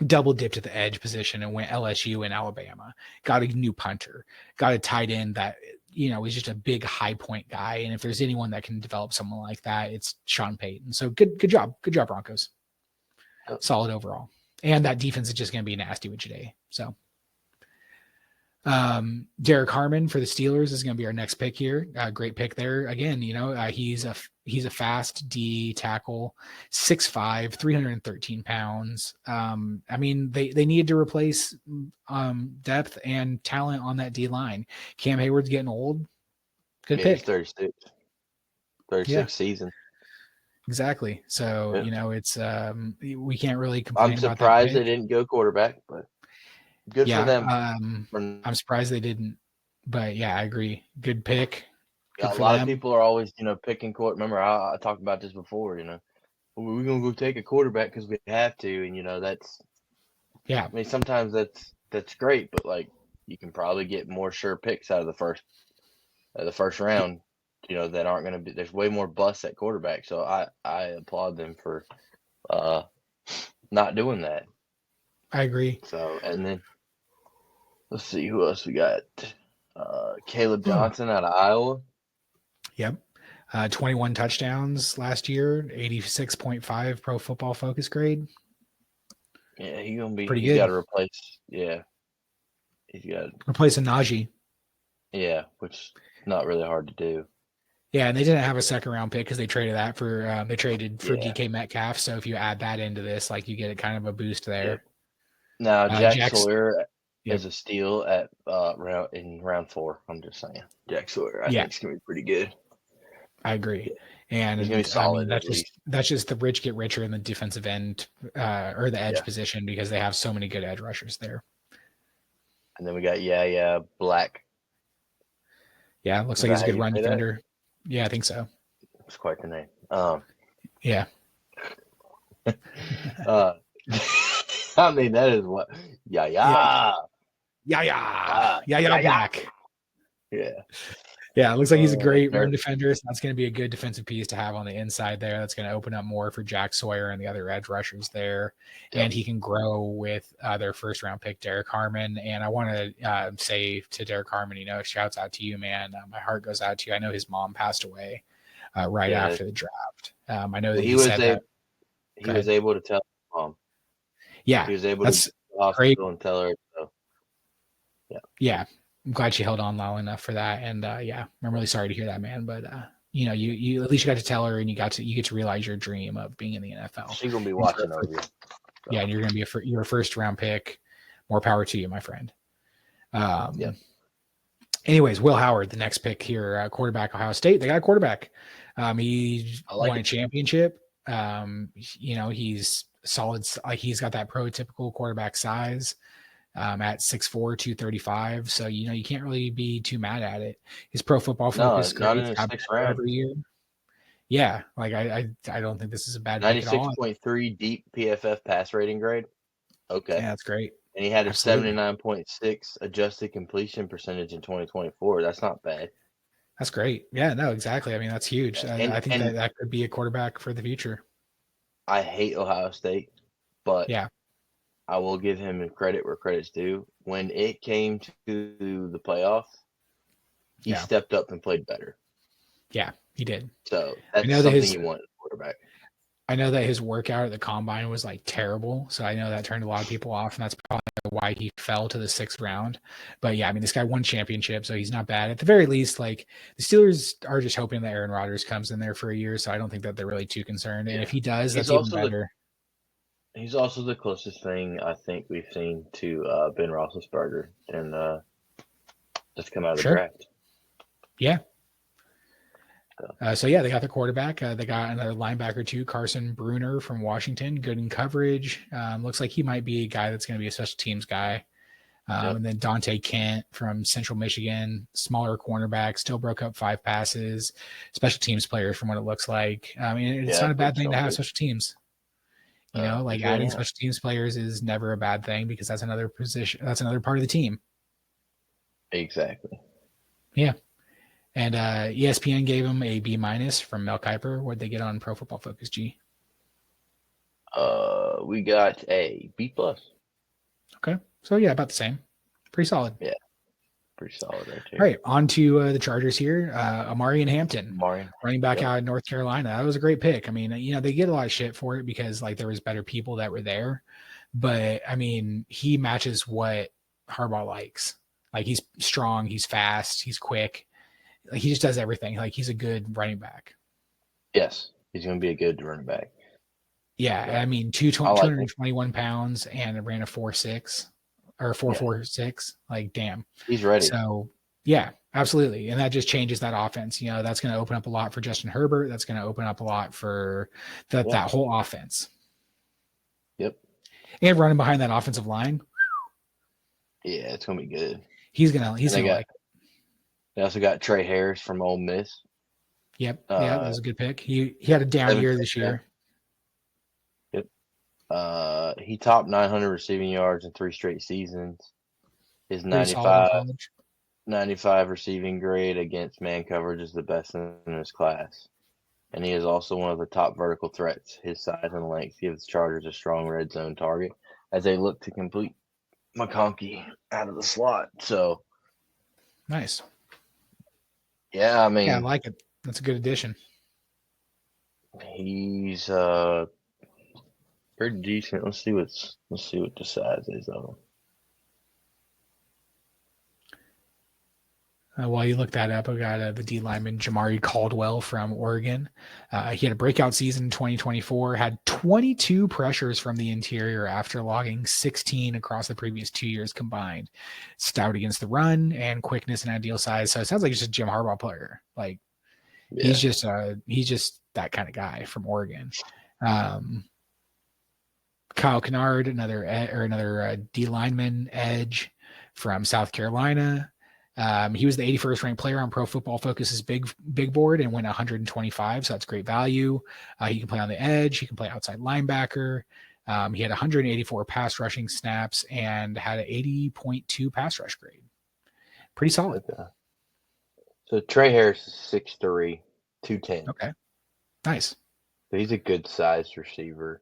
Double dipped at the edge position and went LSU and Alabama. Got a new punter. Got a tight end that is just a big high point guy. And if there's anyone that can develop someone like that, it's Sean Payton. So good job, Broncos. Solid overall. And that defense is just going to be nasty with today. So. Derek Harmon for the Steelers is going to be our next pick here. Great pick there. Again, he's a fast D tackle, 6'5", 313 pounds. I mean, they needed to replace depth and talent on that D line. Cam Hayward's getting old. Good pick. He's 36 season. Exactly. So, it's we can't really complain about that. I'm surprised they didn't go quarterback, but good for them. I'm surprised they didn't, but yeah, I agree. Good pick. Good a lot of people are always, picking quarterback. Remember, I talked about this before. We're gonna go take a quarterback because we have to, and that's. Yeah. I mean, sometimes that's great, but like you can probably get more sure picks out of the first round. That aren't gonna be. There's way more busts at quarterback, so I applaud them for not doing that. I agree. So and then. Let's see who else we got. Caleb Johnson out of Iowa. Yep. 21 touchdowns last year, 86.5 Pro Football Focus grade. Yeah, he's gonna be pretty good. He's got to replace. Yeah, he's got to replace a Najee. Yeah, which is not really hard to do. Yeah, and they didn't have a second round pick because they traded that for DK Metcalf. So if you add that into this, like you get a kind of a boost there. Yeah. Now Jack Sawyer. As a steal at in round 4. I'm just saying, Jack Sawyer. I think it's gonna be pretty good. I agree, and he's gonna be solid. That's just the rich get richer in the defensive end or the edge position because they have so many good edge rushers there. And then we got Black. Yeah, looks like he's a good run defender. Yeah, I think so. It's quite the name. Yeah. I mean, that is what. Black. Yeah, it looks like he's a great rim defender. So that's going to be a good defensive piece to have on the inside there. That's going to open up more for Jack Sawyer and the other edge rushers there. Yep. And he can grow with their first round pick, Derek Harmon. And I want to say to Derek Harmon, shouts out to you, man. My heart goes out to you. I know his mom passed away right after the draft. I know that he was able to tell his mom. Yeah, he was able to go to the hospital and tell her. So. Yeah. I'm glad she held on long enough for that. And I'm really sorry to hear that, man. But you at least you got to tell her and you get to realize your dream of being in the NFL. She's gonna be watching over you. So. Yeah, and you're gonna be you're a first round pick. More power to you, my friend. Anyways, Will Howard, the next pick here, quarterback, Ohio State. They got a quarterback. He won a championship. He's solid. Like he's got that prototypical quarterback size. At 6'4", 235. So, you can't really be too mad at it. His Pro Football Focus not in the 6th round every year. Yeah, like I don't think this is a bad pick at all. 96.3 deep PFF pass rating grade. Okay. Yeah, that's great. And he had a 79.6 adjusted completion percentage in 2024. That's not bad. That's great. Yeah, no, exactly. I mean, that's huge. I think that could be a quarterback for the future. I hate Ohio State, but yeah. I will give him credit where credit's due. When it came to the playoff, he stepped up and played better. Yeah, he did. So that's something you want in a quarterback. I know that his workout at the combine was like terrible. So I know that turned a lot of people off, and that's probably why he fell to the 6th round. But yeah, I mean, this guy won championship, so he's not bad. At the very least, like the Steelers are just hoping that Aaron Rodgers comes in there for a year. So I don't think that they're really too concerned. And if he does, that's even better. He's also the closest thing I think we've seen to Ben Roethlisberger and just come out of the draft. Yeah. They got the quarterback. They got another linebacker too, Carson Bruner from Washington, good in coverage. Looks like he might be a guy that's going to be a special teams guy. And then Dante Kent from Central Michigan, smaller cornerback, still broke up 5 passes, special teams player from what it looks like. I mean, it's not a bad thing to have special teams. Adding special teams players is never a bad thing because that's another position. That's another part of the team. Exactly. Yeah. And ESPN gave him a B- from Mel Kiper. What'd they get on Pro Football Focus, G? We got a B+. Okay. So, yeah, about the same. Pretty solid. Yeah. Pretty solid right there. All right. On to the Chargers here. Amari and Hampton, running back out of North Carolina. That was a great pick. I mean, they get a lot of shit for it because, like, there was better people that were there. But, I mean, he matches what Harbaugh likes. Like, he's strong. He's fast. He's quick. Like, he just does everything. Like, he's a good running back. Yes. He's going to be a good running back. Yeah. I mean, 221 pounds and ran a 4.6 or 4.46. Like, damn. He's ready. So, yeah, absolutely. And that just changes that offense. That's going to open up a lot for Justin Herbert. That's going to open up a lot for that whole offense. Yep. And running behind that offensive line. Yeah, it's going to be good. He's going to like. They also got Trey Harris from Ole Miss. Yep. Yeah, that was a good pick. He had a down year this year. Yep. He topped 900 receiving yards in 3 straight seasons. His 95 receiving grade against man coverage is the best in his class. And he is also one of the top vertical threats. His size and length gives the Chargers a strong red zone target as they look to complete McConkey out of the slot. So nice. Yeah, I mean, I like it. That's a good addition. He's pretty decent. Let's see what the size is of him. While you look that up, I got the D lineman Jamari Caldwell from Oregon. He had a breakout season in 2024, had 22 pressures from the interior after logging 16 across the previous 2 years combined. Stout against the run and quickness and ideal size. So it sounds like just a Jim Harbaugh player. Like he's just that kind of guy from Oregon. Kyle Kennard, another D lineman edge from South Carolina. He was the 81st ranked player on Pro Football Focus's big board and went 125. So that's great value. He can play on the edge. He can play outside linebacker. He had 184 pass rushing snaps and had an 80.2 pass rush grade. Pretty solid. Okay. So Trey Harris is 6'3", 210. Okay. Nice. So he's a good sized receiver.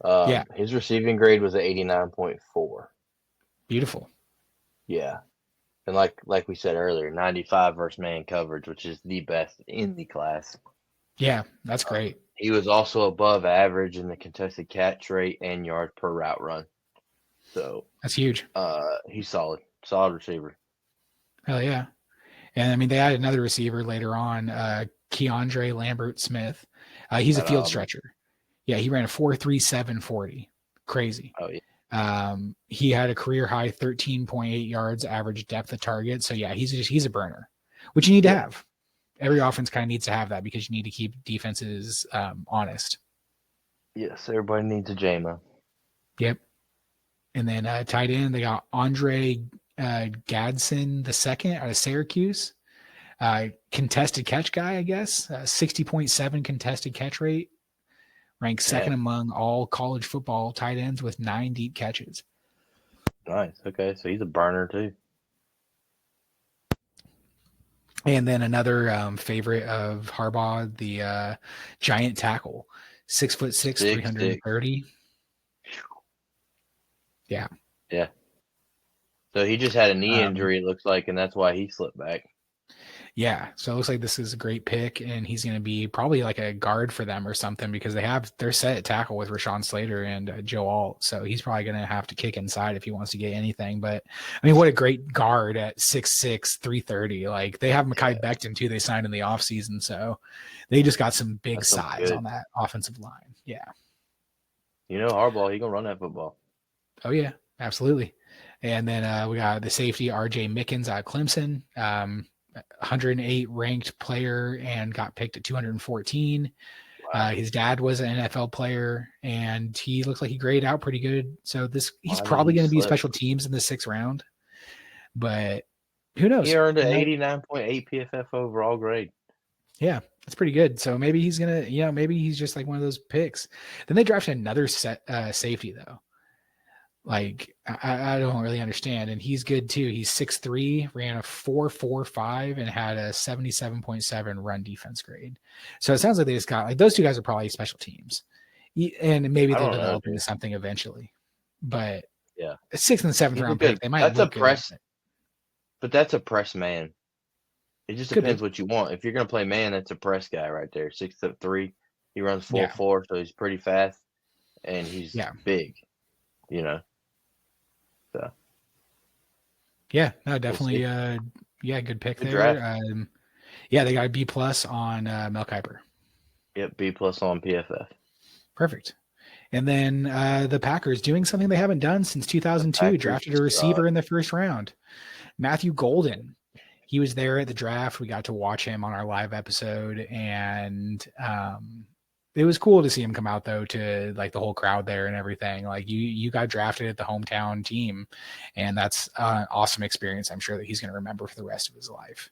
Yeah. His receiving grade was an 89.4. Beautiful. Yeah. And like we said earlier, 95 versus man coverage, which is the best in the class. Yeah, that's great. He was also above average in the contested catch rate and yards per route run. So that's huge. He's solid receiver. Hell yeah. And I mean, they added another receiver later on, Keandre Lambert-Smith. He's a field stretcher. Yeah, he ran a 4.37 40. Crazy. Oh yeah. He had a career high 13.8 yards average depth of target. So yeah, he's a burner, which you need to have. Every offense kind of needs to have that because you need to keep defenses honest. Yes, everybody needs a JMO. Yep. And then tight end, they got Andre Gadsden II out of Syracuse. Contested catch guy, I guess. 60.7 contested catch rate. Ranked second among all college football tight ends with 9 deep catches. Nice. Okay, so he's a burner too. And then another favorite of Harbaugh, the giant tackle, 6'6", 330. Yeah. Yeah. So he just had a knee injury, it looks like, and that's why he slipped back. Yeah, so it looks like this is a great pick, and he's going to be probably like a guard for them or something because they're set at tackle with Rashawn Slater and Joe Alt, so he's probably going to have to kick inside if he wants to get anything. But I mean, what a great guard at 6'6", 330. Like they have Mekhi Becton too. They signed in the offseason, so they just got some big size on that offensive line. Yeah, Harbaugh, he gonna run that football. Oh yeah, absolutely. And then we got the safety R.J. Mickens out of Clemson. 108 ranked player and got picked at 214. Wow. His dad was an NFL player and he looks like he graded out pretty good. So he's probably going to be special teams in the 6th round, but who knows? He earned an 89.8 PFF overall grade. Yeah, that's pretty good. So maybe he's going to, maybe he's just like one of those picks. Then they drafted another safety though. Like, I don't really understand. And he's good too. He's 6'3", ran a 4.45, and had a 77.7 run defense grade. So it sounds like they just got, like, those two guys are probably special teams. And maybe they'll develop into something eventually. But yeah, a 6th and 7th round pick, they might look good. But that's a press man. It just depends what you want. If you're going to play man, that's a press guy right there. 6'3". He runs 4.4, so he's pretty fast, and he's big, you know. So. Yeah, no, definitely. Good pick there. They got a B+ on Mel Kiper. Yep, B+ on PFF. Perfect. And then the Packers doing something they haven't done since 2002, drafted a receiver in the first round. Matthew Golden. He was there at the draft. We got to watch him on our live episode, and it was cool to see him come out, though, to like the whole crowd there and everything. Like, you got drafted at the hometown team, and that's an awesome experience. I'm sure that he's going to remember for the rest of his life.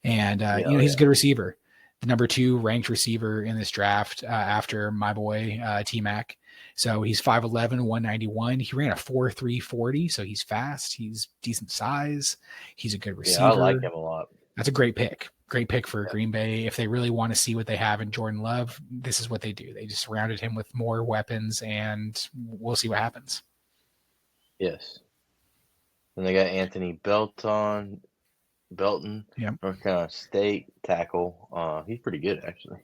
And he's a good receiver, the number 2 ranked receiver in this draft after my boy T-Mac. So he's 5'11", 191. He ran a 4.3 40, so he's fast. He's decent size. He's a good receiver. Yeah, I like him a lot. That's a great pick. Great pick for Green Bay. If they really want to see what they have in Jordan Love, this is what they do. They just surrounded him with more weapons, and we'll see what happens. Yes. And they got Anthony Belton, North Carolina State tackle. He's pretty good, actually.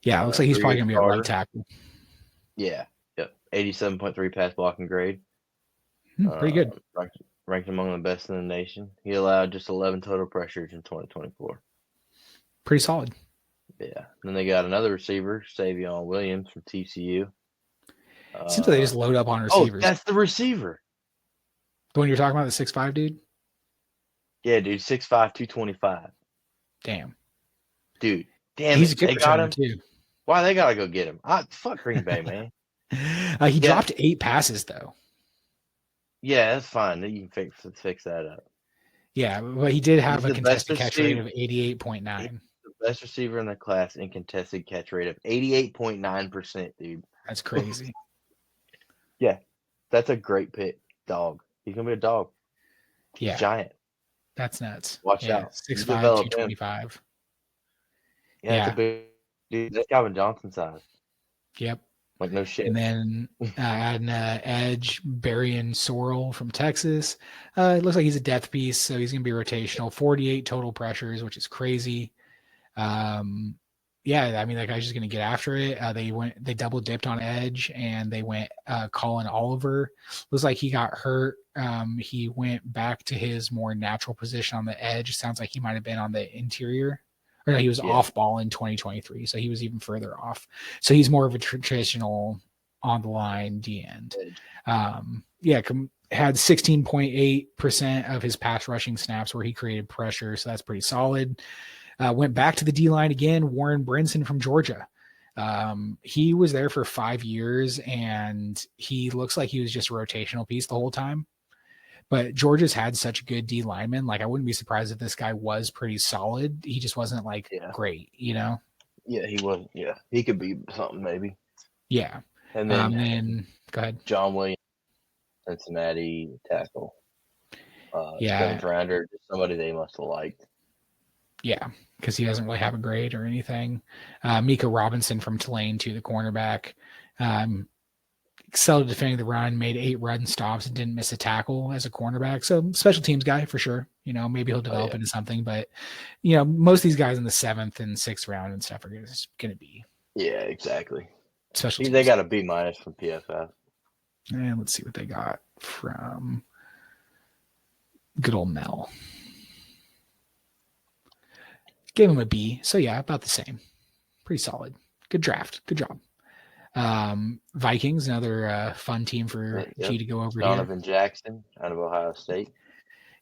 Yeah, it looks like he's probably going to be a right tackle. Yeah. Yep. 87.3 pass blocking grade. Pretty good. Ranked among the best in the nation. He allowed just 11 total pressures in 2024. Pretty solid. Yeah. Then they got another receiver, Savion Williams from TCU. Seems like they just load up on receivers. Oh, that's the receiver. The one you're talking about, the 6'5" dude? Yeah, dude. 6'5", 225. Damn. Dude. Damn, he's a good they got him too. Why they gotta go get him? Fuck Green Bay, man. He dropped 8 passes though. Yeah, that's fine. You can fix that up. Yeah, but he did have a contested catch rate of 88.9. The best receiver in the class in contested catch rate of 88.9%, dude. That's crazy. Yeah, that's a great pick. Dog. He's gonna be a dog. He's giant. That's nuts. Watch out. 6'5", 225. Yeah, that's a big dude. That's Calvin Johnson size. Yep. Like, no shit. And then adding edge, Berrien Sorrell from Texas. It looks like he's a depth piece, so he's going to be rotational. 48 total pressures, which is crazy. I mean, that guy's just going to get after it. They double dipped on edge, and they went Colin Oliver. Looks like he got hurt. He went back to his more natural position on the edge. Sounds like he might have been on the interior. Or no, he was off ball in 2023, so he was even further off. So he's more of a traditional on the line D end. Had 16.8% of his pass rushing snaps where he created pressure, so that's pretty solid. Went back to the D line again. Warren Brinson from Georgia. He was there for 5 years, and he looks like he was just a rotational piece the whole time. But Georgia's had such good D linemen. Like, I wouldn't be surprised if this guy was pretty solid. He just wasn't great, you know? Yeah, he wasn't. Yeah, he could be something maybe. Yeah. And then go ahead. John Williams, Cincinnati tackle. 7th rounder, just somebody they must have liked. Yeah, because he doesn't really have a grade or anything. Mika Robinson from Tulane, too, the cornerback. Excelled at defending the run, made 8 run stops, and didn't miss a tackle as a cornerback. So special teams guy for sure. You know, maybe he'll develop into something, but most of these guys in the 7th and 6th round and stuff are going to be. Yeah, exactly. Special teams. They got a B- from PFF. And let's see what they got from good old Mel. Gave him a B. So yeah, about the same. Pretty solid. Good draft. Good job. Vikings, another fun team for G to go over here. Donovan Jackson out of Ohio State.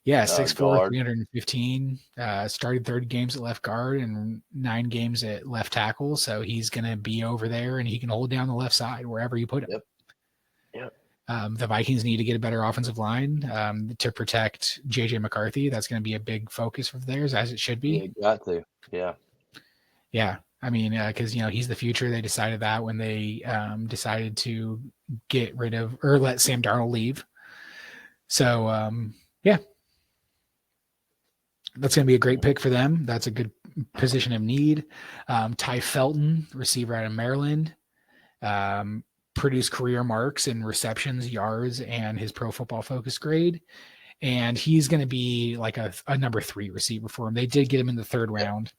Yeah, 6'4", 315. Started 30 games at left guard and 9 games at left tackle. So he's going to be over there, and he can hold down the left side wherever you put him. Yep. The Vikings need to get a better offensive line to protect J.J. McCarthy. That's going to be a big focus of theirs, as it should be. Yeah, got to. Yeah. Yeah. I mean, because, he's the future. They decided that when they decided to get rid of or let Sam Darnold leave. So, yeah, that's going to be a great pick for them. That's a good position of need. Ty Felton, receiver out of Maryland, produced career marks in receptions, yards, and his Pro Football Focus grade. And he's going to be like a number 3 receiver for him. They did get him in the 3rd round.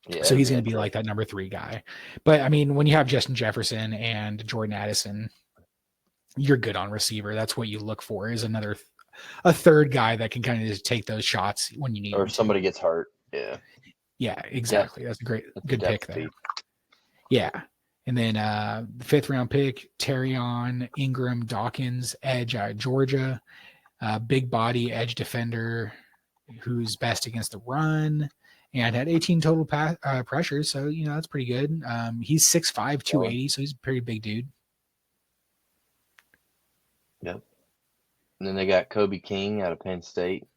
Yeah, so he's going to be like that number 3 guy. But I mean, when you have Justin Jefferson and Jordan Addison, you're good on receiver. That's what you look for, is a 3rd guy that can kind of just take those shots when you need or somebody gets hurt. Yeah, exactly. That's a good pick there. Yeah. And then the 5th round pick, Terrion Ingram Dawkins, edge out of Georgia, big body edge defender who's best against the run and had 18 total pressures. So, that's pretty good. He's 6'5", 280, so he's a pretty big dude. Yep. And then they got Kobe King out of Penn State,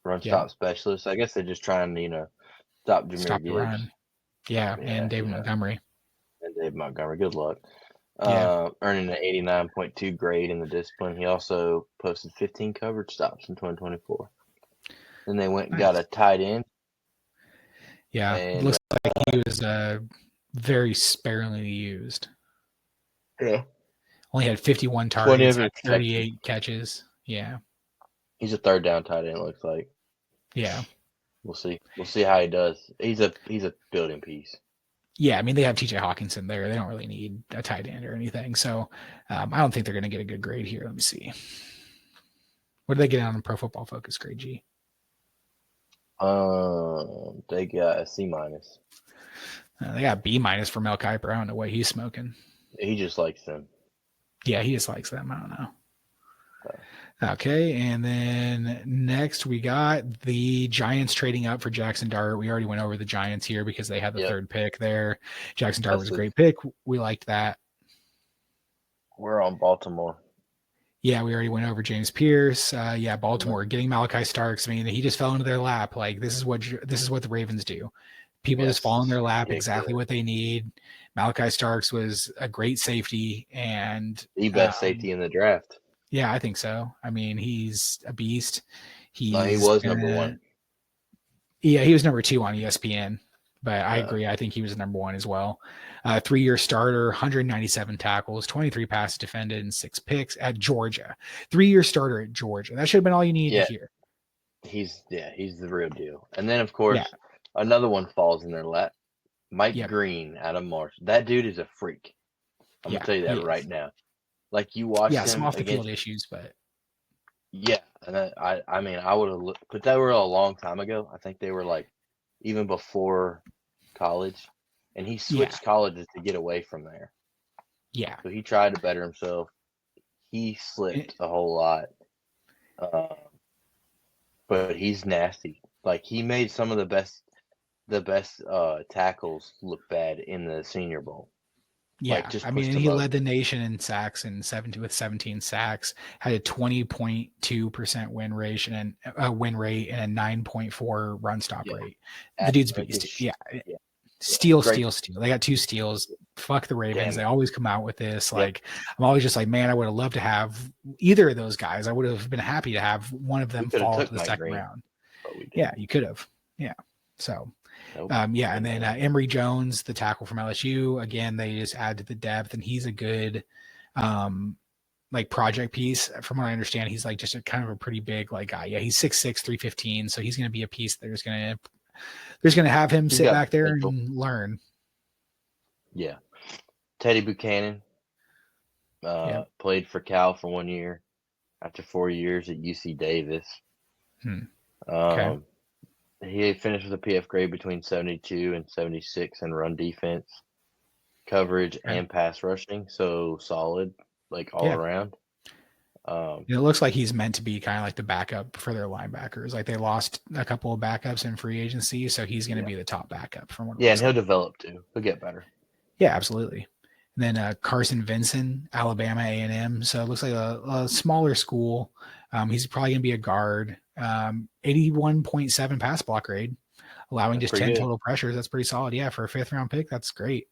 run stop specialist. I guess they're just trying to, stop Jahmyr Gibbs. Run. Yeah, and David Montgomery. And David Montgomery. Good luck. Earning an 89.2 grade in the discipline. He also posted 15 coverage stops in 2024. Then they went and got a tight end. Yeah, it looks like he was very sparingly used. Yeah. Only had 51 targets, 38 catches. Yeah. He's a 3rd down tight end, it looks like. Yeah. We'll see. We'll see how he does. He's a building piece. Yeah, I mean, they have TJ Hawkinson there. They don't really need a tight end or anything. So I don't think they're going to get a good grade here. Let me see. What do they get on the Pro Football Focus grade, G? They got a C-. They got B- for Mel Kiper. I don't know what he's smoking. He just likes them. Yeah, he just likes them. I don't know. Okay, and then next we got the Giants trading up for Jackson Dart. We already went over the Giants here because they had the 3rd pick there. Jackson Dart was a great pick. We liked that. We're on Baltimore. Yeah, we already went over James Pierce. Baltimore getting Malachi Starks. I mean, he just fell into their lap. Like this is what the Ravens do. People just fall in their lap, exactly what they need. Malachi Starks was a great safety and the best safety in the draft. Yeah, I think so. I mean, he's a beast. He was number 1. Yeah, he was number 2 on ESPN, but I agree. I think he was number 1 as well. 3-year starter, 197 tackles, 23 passes defended, and 6 picks at Georgia. 3-year starter at Georgia. That should have been all you needed to hear. He's the real deal. And then, of course, another one falls in their lap. Mike Green out of Marsh. That dude is a freak. I'm going to tell you that right now. Like, you watch him some off-the-field issues, but... Yeah, and I mean, I would have... But they were a long time ago. I think they were, like, even before college. And he switched colleges to get away from there. Yeah. So he tried to better himself. He slipped a whole lot. But he's nasty. Like, he made some of the best tackles look bad in the Senior Bowl. Yeah, I mean, he led the nation in sacks with 17 sacks, had a 20.2% win rate and a 9.4 run stop rate. The dude's beast. Steal. They got 2 steals. Fuck the Ravens. They always come out with this. Like, I'm always just like, man, I would have loved to have either of those guys. I would have been happy to have one of them fall to the second round. Yeah, you could have. Yeah. So. And then Emory Jones, the tackle from LSU, again, they just add to the depth, and he's a good project piece. From what I understand, he's like just a kind of a pretty big guy. Yeah, he's 6'6", 315, so he's going to be a piece there's going to have him sit back there and learn. Yeah. Teddy Buchanan played for Cal for 1 year after 4 years at UC Davis. Okay. He finished with a PF grade between 72 and 76 in run defense, coverage, and pass rushing. So solid, all around. It looks like he's meant to be kind of like the backup for their linebackers. Like, they lost a couple of backups in free agency, so he's going to be the top backup from what. Yeah, and he'll develop too. He'll get better. Yeah, absolutely. And then Carson Vinson, Alabama A&M. So it looks like a smaller school. He's probably going to be a guard. 81.7 pass block grade, allowing just 10 total pressures. That's pretty solid. Yeah, for a 5th round pick, that's great.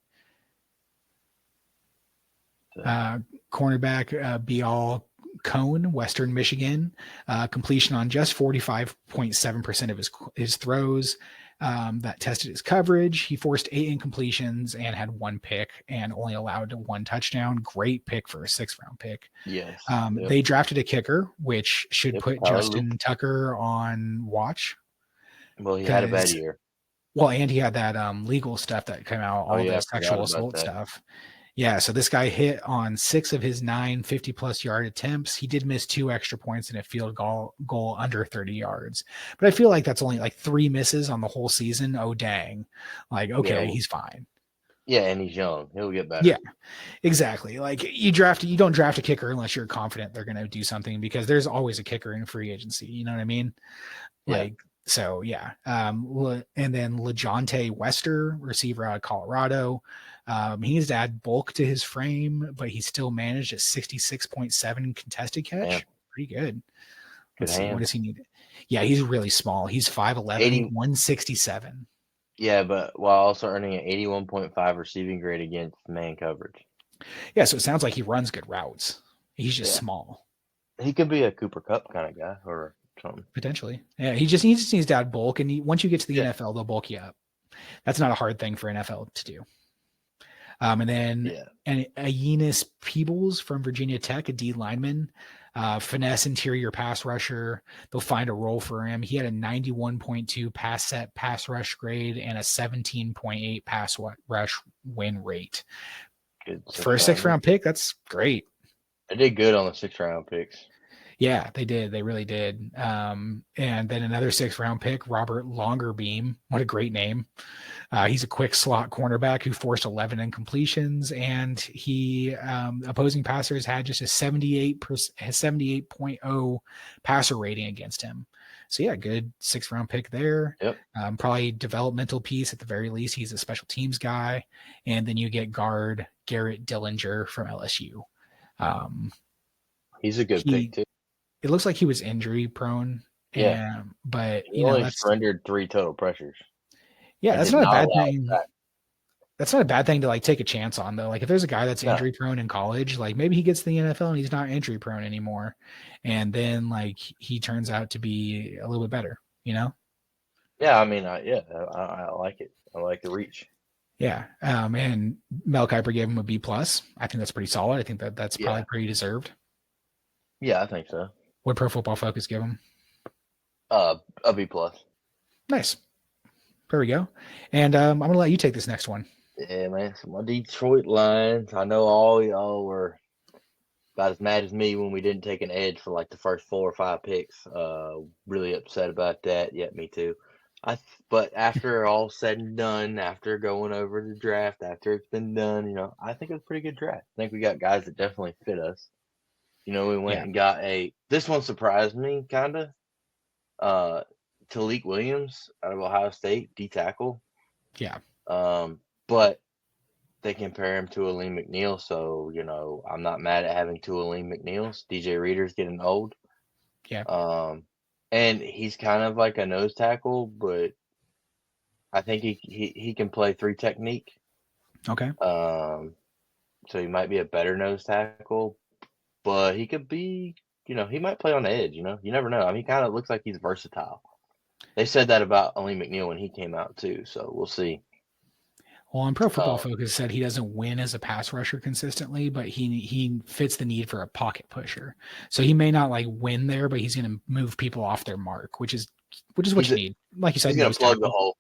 Cornerback Bial Cone, Western Michigan, completion on just 45.7% of his throws. That tested his coverage. He forced 8 incompletions and had 1 pick and only allowed 1 touchdown. Great pick for a 6th-round pick. Yes. They drafted a kicker, which should put Justin Tucker on watch. Well, he had a bad year. Well, and he had that legal stuff that came out, all the sexual assault stuff. Yeah, so this guy hit on 6 of his 9 50-plus yard attempts. He did miss 2 extra points and a field goal under 30 yards. But I feel like that's only like 3 misses on the whole season. Oh, dang. Like, okay, he's fine. Yeah, and he's young. He'll get better. Yeah, exactly. Like you don't draft a kicker unless you're confident they're going to do something, because there's always a kicker in free agency. You know what I mean? Like, so yeah. And then LeJohntay Wester, receiver out of Colorado. He needs to add bulk to his frame, but he still managed at 66.7 contested catch. Yeah. Pretty good. Let's see. What does he need? Yeah, he's really small. He's 5'11", 167. Yeah, but while also earning an 81.5 receiving grade against man coverage. Yeah, so it sounds like he runs good routes. He's just small. He could be a Cooper Kupp kind of guy or something. Potentially. Yeah, he just needs to add bulk, and once you get to the NFL, they'll bulk you up. That's not a hard thing for NFL to do. And then Aeneas Peebles from Virginia Tech, a D lineman, finesse interior pass rusher. They'll find a role for him. He had a 91.2 pass rush grade and a 17.8 pass rush win rate. Good. For a 6th-round pick, that's great. They did good on the 6th-round picks. Yeah, they did. They really did. And then another 6th-round pick, Robert Longerbeam. What a great name. He's a quick slot cornerback who forced 11 incompletions, and he opposing passers had just a 78.0 passer rating against him. So yeah, good 6th-round pick there. Yep. Probably developmental piece at the very least. He's a special teams guy. And then you get guard Garrett Dillinger from LSU. He's a good pick too. It looks like he was injury prone. Yeah. But he only surrendered 3 total pressures. Yeah, that's not a bad thing. That's not a bad thing to like take a chance on though. Like if there's a guy that's injury prone in college, like maybe he gets to the NFL and he's not injury prone anymore. And then like he turns out to be a little bit better, you know? Yeah, I mean, I like it. I like the reach. Yeah. And Mel Kiper gave him a B+. I think that's pretty solid. I think that's probably pretty deserved. Yeah, I think so. What Pro Football Focus give him? A B+. Nice. There we go. And I'm going to let you take this next one. Yeah, man. So my Detroit Lions. I know all y'all were about as mad as me when we didn't take an edge for like the first 4 or 5 picks. Really upset about that. Yeah, me too. But after all said and done, after going over the draft, after it's been done, you know, I think it was a pretty good draft. I think we got guys that definitely fit us. You know, we went and got this one surprised me kind of. Talik Williams out of Ohio State, D tackle. Yeah. But they compare him to Aleem McNeil, so you know I'm not mad at having 2 Aleem McNeils. DJ Reader's getting old. Yeah. And he's kind of like a nose tackle, but I think he can play 3 technique. Okay. So he might be a better nose tackle, but he could be, you know, he might play on the edge. You know, you never know. I mean, he kind of looks like he's versatile. They said that about Aleem McNeil when he came out too, so we'll see. Well, on Pro Football Focus said he doesn't win as a pass rusher consistently, but he fits the need for a pocket pusher. So he may not like win there, but he's going to move people off their mark, which is what you need. Like you said, he's going to plug the hole.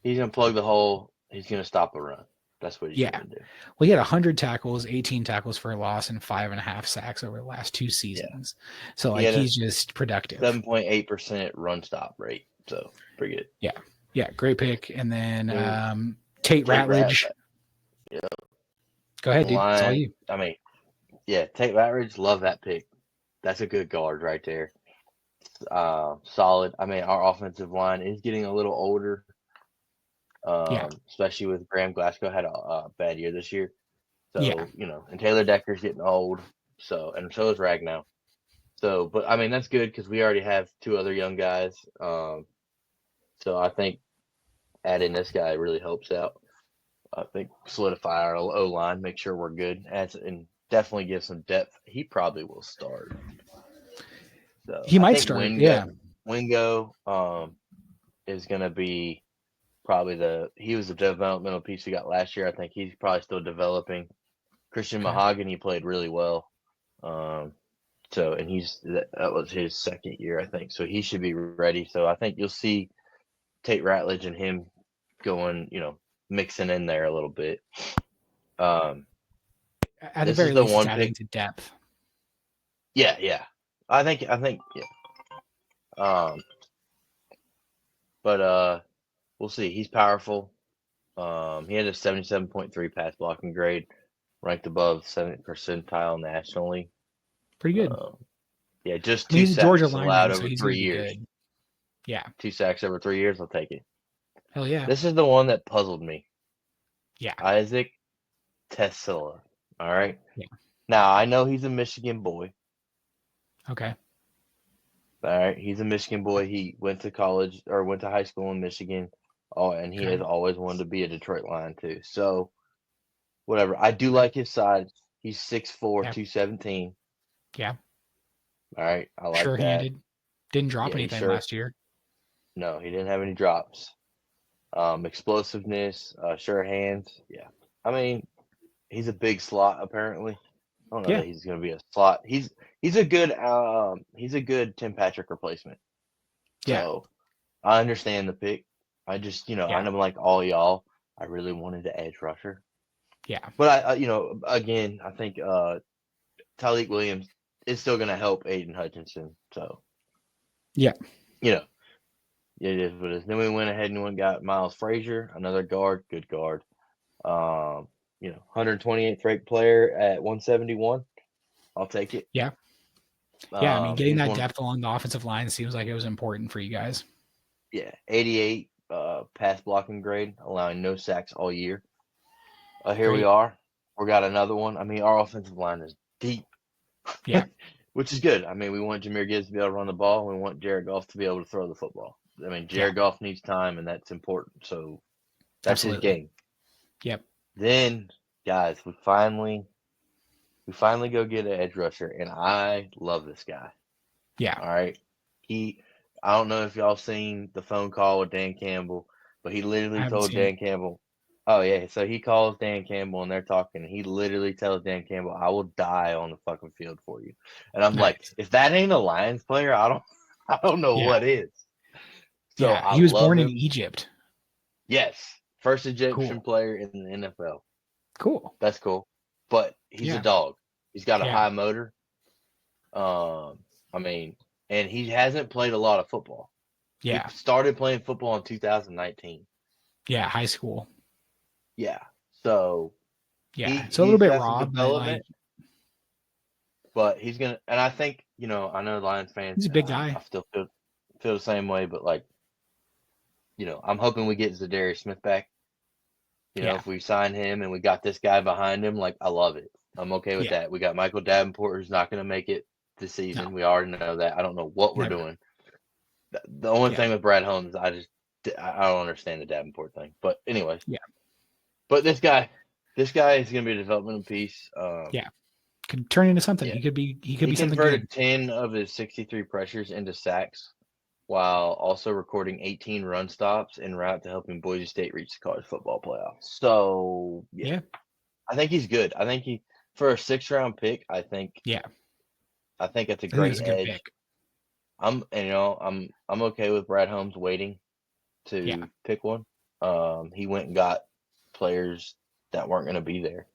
He's going to plug the hole. He's going to stop the run. That's what he's going to do. Well, he had 100 tackles, 18 tackles for a loss, and 5.5 sacks over the last 2 seasons. Yeah. So like he's just productive. 7.8% run stop rate. So pretty good. Yeah. Yeah. Great pick. And then Tate Ratledge. Yeah. Go ahead, dude. It's all you. I mean, yeah, Tate Ratledge, love that pick. That's a good guard right there. Solid. I mean, our offensive line is getting a little older. Especially with Graham Glasgow had a bad year this year. So, you know, and Taylor Decker's getting old. So, and so is Ragnow. So, but I mean, that's good because we already have 2 other young guys. So I think adding this guy really helps out. I think solidify our O-line, make sure we're good. And definitely give some depth. He probably will start. So he might start. Wingo is going to be probably he was the developmental piece we got last year. I think he's probably still developing. Christian Mahogany played really well. And that was his second year, I think. So he should be ready. So I think you'll see Tate Ratledge and him going, mixing in there a little bit. At the very least, it's adding to depth. Yeah. I think, yeah. But we'll see. He's powerful. He had a 77.3 pass blocking grade, ranked above 70th percentile nationally. Pretty good. Yeah, just 2 sacks Georgia allowed over 3 years. Good. Yeah. 2 sacks over 3 years, I'll take it. Hell yeah. This is the one that puzzled me. Yeah. Isaac Tesila. All right. Yeah. Now, I know he's a Michigan boy. Okay. All right. He's a Michigan boy. He went to high school in Michigan. Oh, and he has always wanted to be a Detroit Lion too. So, whatever. I do like his size. He's 6'4", 217. Yeah. All right. I like Sure-handed. That. Didn't drop anything last year. No, he didn't have any drops. Explosiveness, sure hands. Yeah. I mean, he's a big slot apparently. I don't know that he's going to be a slot. He's a good Tim Patrick replacement. Yeah. So I understand the pick. I just, I'm like all y'all. I really wanted an edge rusher. Yeah. But again, I think Tyleik Williams is still going to help Aiden Hutchinson. So yeah. It is what it is. Then we went ahead and got Miles Frazier, another guard, good guard. 128th ranked player at 171. I'll take it. Yeah. Yeah, I mean, getting that depth along the offensive line seems like it was important for you guys. Yeah, 88 pass blocking grade, allowing no sacks all year. Here we are. We got another one. I mean, our offensive line is deep. Yeah. Which is good. I mean, we want Jahmyr Gibbs to be able to run the ball. We want Jared Goff to be able to throw the football. I mean, Jared Goff needs time, and that's important. So that's his game. Yep. Then, guys, we finally go get an edge rusher, and I love this guy. Yeah. All right. I don't know if y'all seen the phone call with Dan Campbell, but he literally told Dan Campbell, oh, yeah. So he calls Dan Campbell, and they're talking, and he literally tells Dan Campbell, I will die on the fucking field for you. And I'm like, if that ain't a Lions player, I don't know what is. So he was born in Egypt. Yes. First Egyptian player in the NFL. Cool. That's cool. But he's a dog. He's got a high motor. I mean, and he hasn't played a lot of football. Yeah. He started playing football in 2019. Yeah, high school. Yeah. So a little bit raw, but he's gonna, and I think, I know Lions fans. He's a big guy. I still feel the same way, but I'm hoping we get Zadarius Smith back. If we sign him and we got this guy behind him, I love it. I'm okay with that. We got Michael Davenport, who's not going to make it this season. No. We already know that. I don't know what we're doing. The only thing with Brad Holmes, I don't understand the Davenport thing. But anyways. Yeah. But this guy is going to be a developmental piece. Could turn into something. He could be something good. He converted 10 of his 63 pressures into sacks, while also recording 18 run stops en route to helping Boise State reach the college football playoffs. So I think he's good. I think for a 6th-round pick, I think it's a great edge. Pick. I'm okay with Brad Holmes waiting to pick one. He went and got players that weren't going to be there.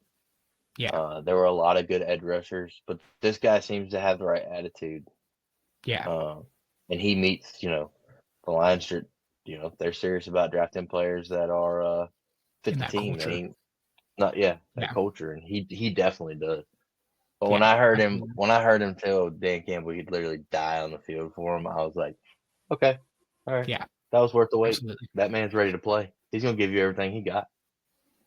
Yeah. There were a lot of good edge rushers, but this guy seems to have the right attitude. Yeah. And he meets, the Lions are, they're serious about drafting players that are fit the team. That culture, and he definitely does. But when I heard him tell Dan Campbell he'd literally die on the field for him, I was like, okay, all right, that was worth the wait. Absolutely. That man's ready to play. He's gonna give you everything he got.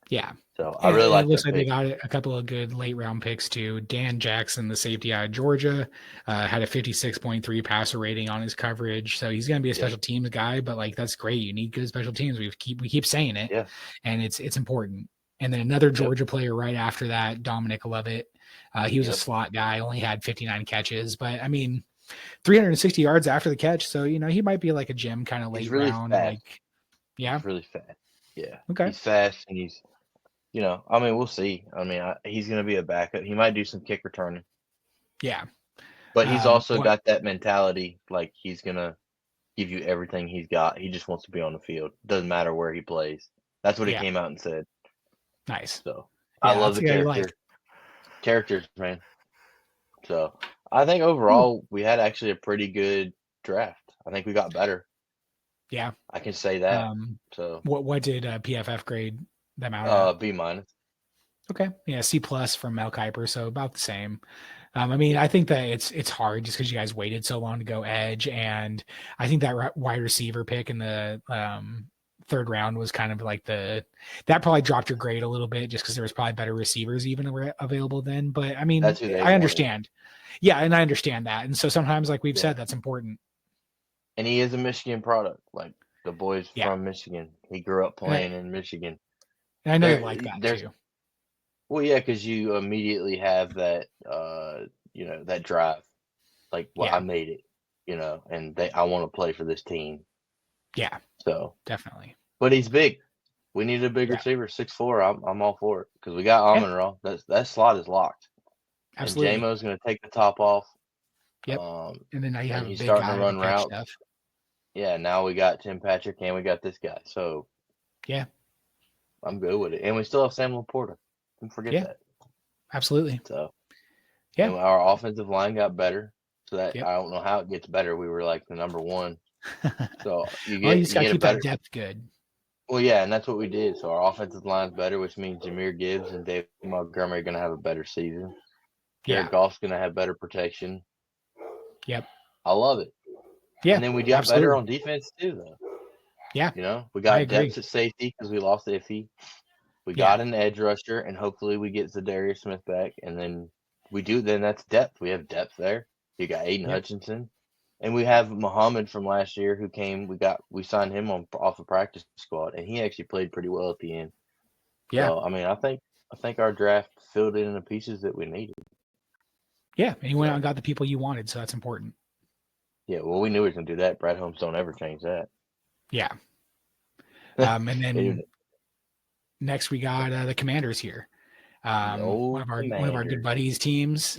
Yeah. So I really like. It looks like they got a couple of good late round picks too. Dan Jackson, the safety out of Georgia, had a 56.3 passer rating on his coverage. So he's going to be a special teams guy. But that's great. You need good special teams. We keep saying it, and it's important. And then another Georgia player right after that, Dominic Lovett. He was a slot guy, only had 59 catches, but I mean, 360 yards after the catch. So, you know, he might be like a gem kind of late really round. Fast. Like, yeah. He's really fast. Yeah. Okay. He's fast and he's, you know, I mean, we'll see. I mean, he's going to be a backup. He might do some kick returning. Yeah. But he's also got that mentality, like he's going to give you everything he's got. He just wants to be on the field. Doesn't matter where he plays. That's what he came out and said. Nice. So I love the character. Characters, man. So I think overall we had actually a pretty good draft. I think we got better. Yeah. I can say that. So what did PFF grade them out? B minus. Okay. Yeah, C plus from Mel Kiper, so about the same. I mean, I think that it's hard just because you guys waited so long to go edge, and I think that wide receiver pick in the third round was kind of like that probably dropped your grade a little bit just because there was probably better receivers even available then. But I mean, I understand. Yeah, and I understand that, and so sometimes, like we've said, that's important. And he is a Michigan product, like the boys from Michigan. He grew up playing in Michigan. And I know you like that too. Well, yeah, because you immediately have that, you know, that drive. Like, well, I made it, you know, and I want to play for this team. Yeah. So definitely. But he's big. We need a big receiver, 6'4". I'm all for it because we got Amon-Ra. That slot is locked. Absolutely. And Jamo's going to take the top off. Yep. And then now you have he's a big starting guy to run routes. Stuff. Yeah. Now we got Tim Patrick and we got this guy. So yeah, I'm good with it. And we still have Sam Laporta. Don't forget that. Absolutely. So yeah, and our offensive line got better. So that I don't know how it gets better. We were like the number one. So you just gotta keep that depth good. Well, yeah, and that's what we did. So our offensive line's better, which means Jahmyr Gibbs and David Montgomery are going to have a better season. Jared Goff's going to have better protection. Yep. I love it. Yeah. And then we got better on defense too, though. Yeah. You know, we got depth at safety because we lost Iffy. We got an edge rusher, and hopefully we get Zadarius Smith back. And then then that's depth. We have depth there. You got Aiden Hutchinson. And we have Muhammad from last year who came. We signed him off the practice squad, and he actually played pretty well at the end. Yeah. So, I mean, I think our draft filled in the pieces that we needed. Yeah, and you went out and got the people you wanted, so that's important. Yeah, well, we knew we were going to do that. Brad Holmes don't ever change that. Yeah. And then next we got the Commanders here. One of our good buddies teams,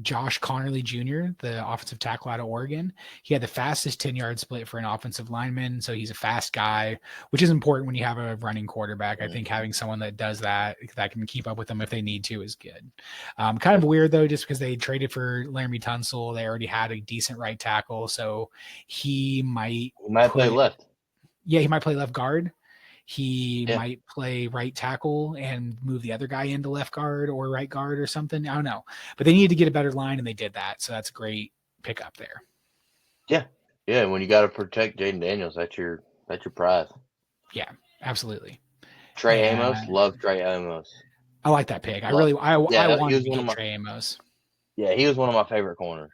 Josh Connerly Jr., the offensive tackle out of Oregon. He had the fastest 10-yard split for an offensive lineman, so he's a fast guy, which is important when you have a running quarterback. I think having someone that does that can keep up with them if they need to is good. Kind of weird though, just because they traded for Laramie Tunsil, they already had a decent right tackle, so he might play left. Yeah, he might play left guard. He might play right tackle and move the other guy into left guard or right guard or something. I don't know. But they needed to get a better line, and they did that. So that's a great pickup there. Yeah. Yeah, when you got to protect Jaden Daniels, that's your prize. Yeah, absolutely. Trey Amos, love Trey Amos. I like that pick. I wanted to get Trey Amos. Yeah, he was one of my favorite corners.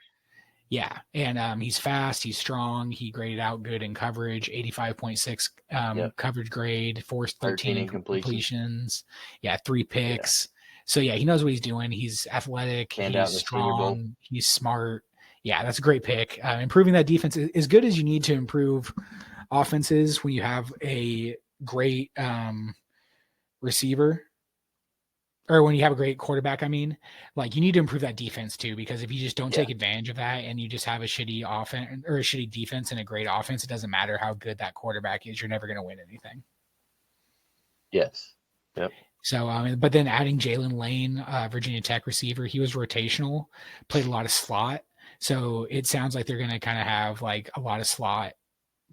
Yeah, and he's fast, he's strong, he graded out good in coverage, 85.6 coverage grade, forced 13 completions. Yeah, 3 picks. Yeah. So yeah, he knows what he's doing. He's athletic, he's strong, he's smart. Yeah, that's a great pick. Improving that defense as good as you need to improve offenses when you have a great receiver. Or when you have a great quarterback, I mean, like you need to improve that defense too, because if you just don't take advantage of that and you just have a shitty offense or a shitty defense and a great offense, it doesn't matter how good that quarterback is. You're never going to win anything. Yes. Yep. So, but then adding Jalen Lane, Virginia Tech receiver, he was rotational, played a lot of slot. So it sounds like they're going to kind of have like a lot of slot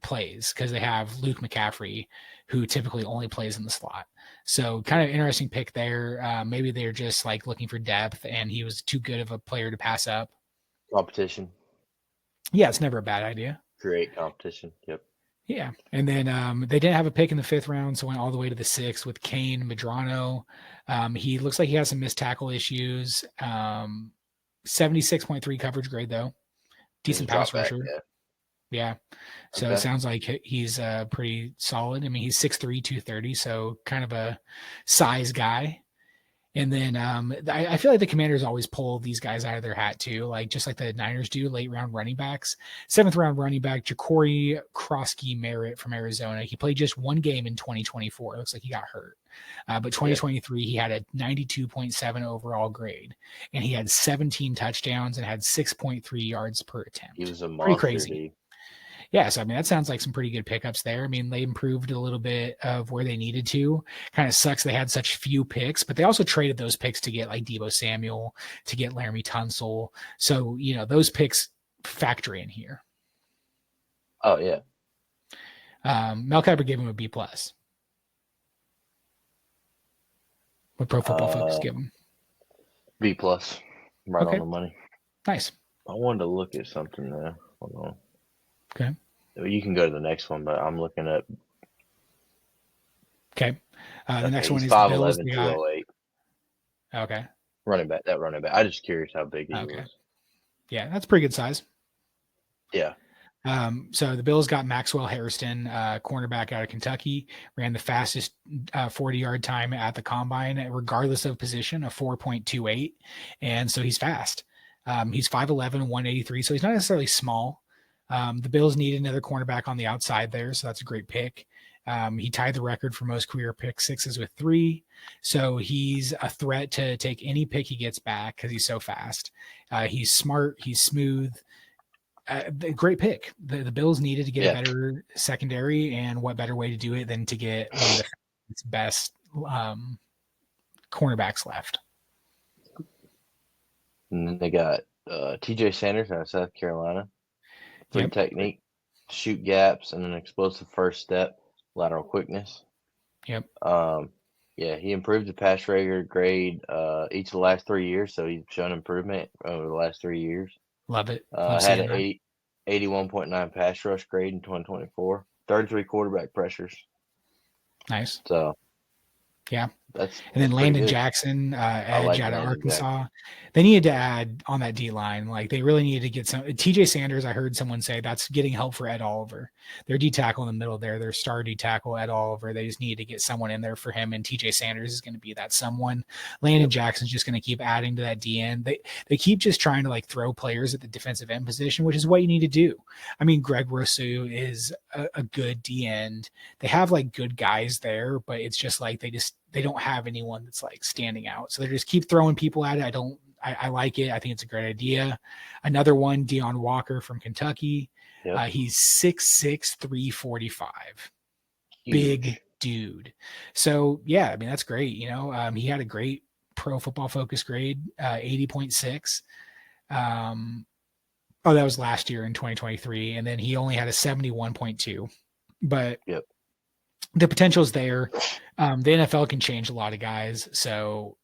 plays because they have Luke McCaffrey, who typically only plays in the slot. So kind of interesting pick there. Maybe they're just like looking for depth and he was too good of a player to pass up. Competition. Yeah, it's never a bad idea. Create competition. Yep. Yeah. And then they didn't have a pick in the 5th round, so went all the way to the 6th with Kane Medrano. He looks like he has some missed tackle issues. 76.3 coverage grade though. Decent pass rusher. Yeah. So it sounds like he's pretty solid. I mean, he's 6'3", 230, so kind of a size guy. And then I feel like the Commanders always pull these guys out of their hat too, like just like the Niners do, late round running backs. 7th round running back Ja'Cory Krosky Merritt from Arizona. He played just one game in 2024. It looks like he got hurt. But 2023, he had a 92.7 overall grade, and he had 17 touchdowns and had 6.3 yards per attempt. He was a monster, pretty crazy. Dude. Yeah, so I mean that sounds like some pretty good pickups there. I mean they improved a little bit of where they needed to. Kind of sucks they had such few picks, but they also traded those picks to get like Deebo Samuel, to get Laramie Tunsil. So those picks factor in here. Oh yeah. Mel Kiper gave him a B+. What Pro Football Focus give him? B+. Right on the money. Nice. I wanted to look at something there. Hold on. Okay. You can go to the next one, but I'm looking at. Okay. The next one is 5'11", 208. Okay. Running back. I'm just curious how big he was. Yeah, that's pretty good size. Yeah. So the Bills got Maxwell Hairston, cornerback out of Kentucky, ran the fastest 40-yard time at the combine, regardless of position, a 4.28. And so he's fast. He's 5'11", 183. So he's not necessarily small. The Bills need another cornerback on the outside there. So that's a great pick. He tied the record for most career pick sixes with 3. So he's a threat to take any pick he gets back because he's so fast. He's smart. He's smooth. Great pick. The Bills needed to get a better secondary, and what better way to do it than to get one of the best cornerbacks left. And then they got TJ Sanders out of South Carolina. Technique, shoot gaps, and an explosive first step, lateral quickness. Yep. He improved the pass grade each of the last 3 years, so he's shown improvement over the last 3 years. Love it. Had an 81.9 pass rush grade in 2024, 33 quarterback pressures. Nice. So, yeah. And then Landon Jackson, edge out of Arkansas. Jackson. They needed to add on that D line. Like they really needed to get some. TJ Sanders, I heard someone say that's getting help for Ed Oliver. Their D tackle in the middle there, their star D tackle, Ed Oliver. They just need to get someone in there for him. And TJ Sanders is going to be that someone. Landon Jackson's just going to keep adding to that D end. They keep just trying to like throw players at the defensive end position, which is what you need to do. I mean, Greg Rousseau is a good D end. They have like good guys there, but it's just like they don't have anyone that's like standing out. So they just keep throwing people at it. I like it. I think it's a great idea. Another one, Deion Walker from Kentucky. Yep. He's 6'6", 345. Huge. Big dude. So yeah, I mean, that's great. He had a great Pro Football Focus grade, 80.6. That was last year in 2023. And then he only had a 71.2, but the potential's there. The NFL can change a lot of guys, so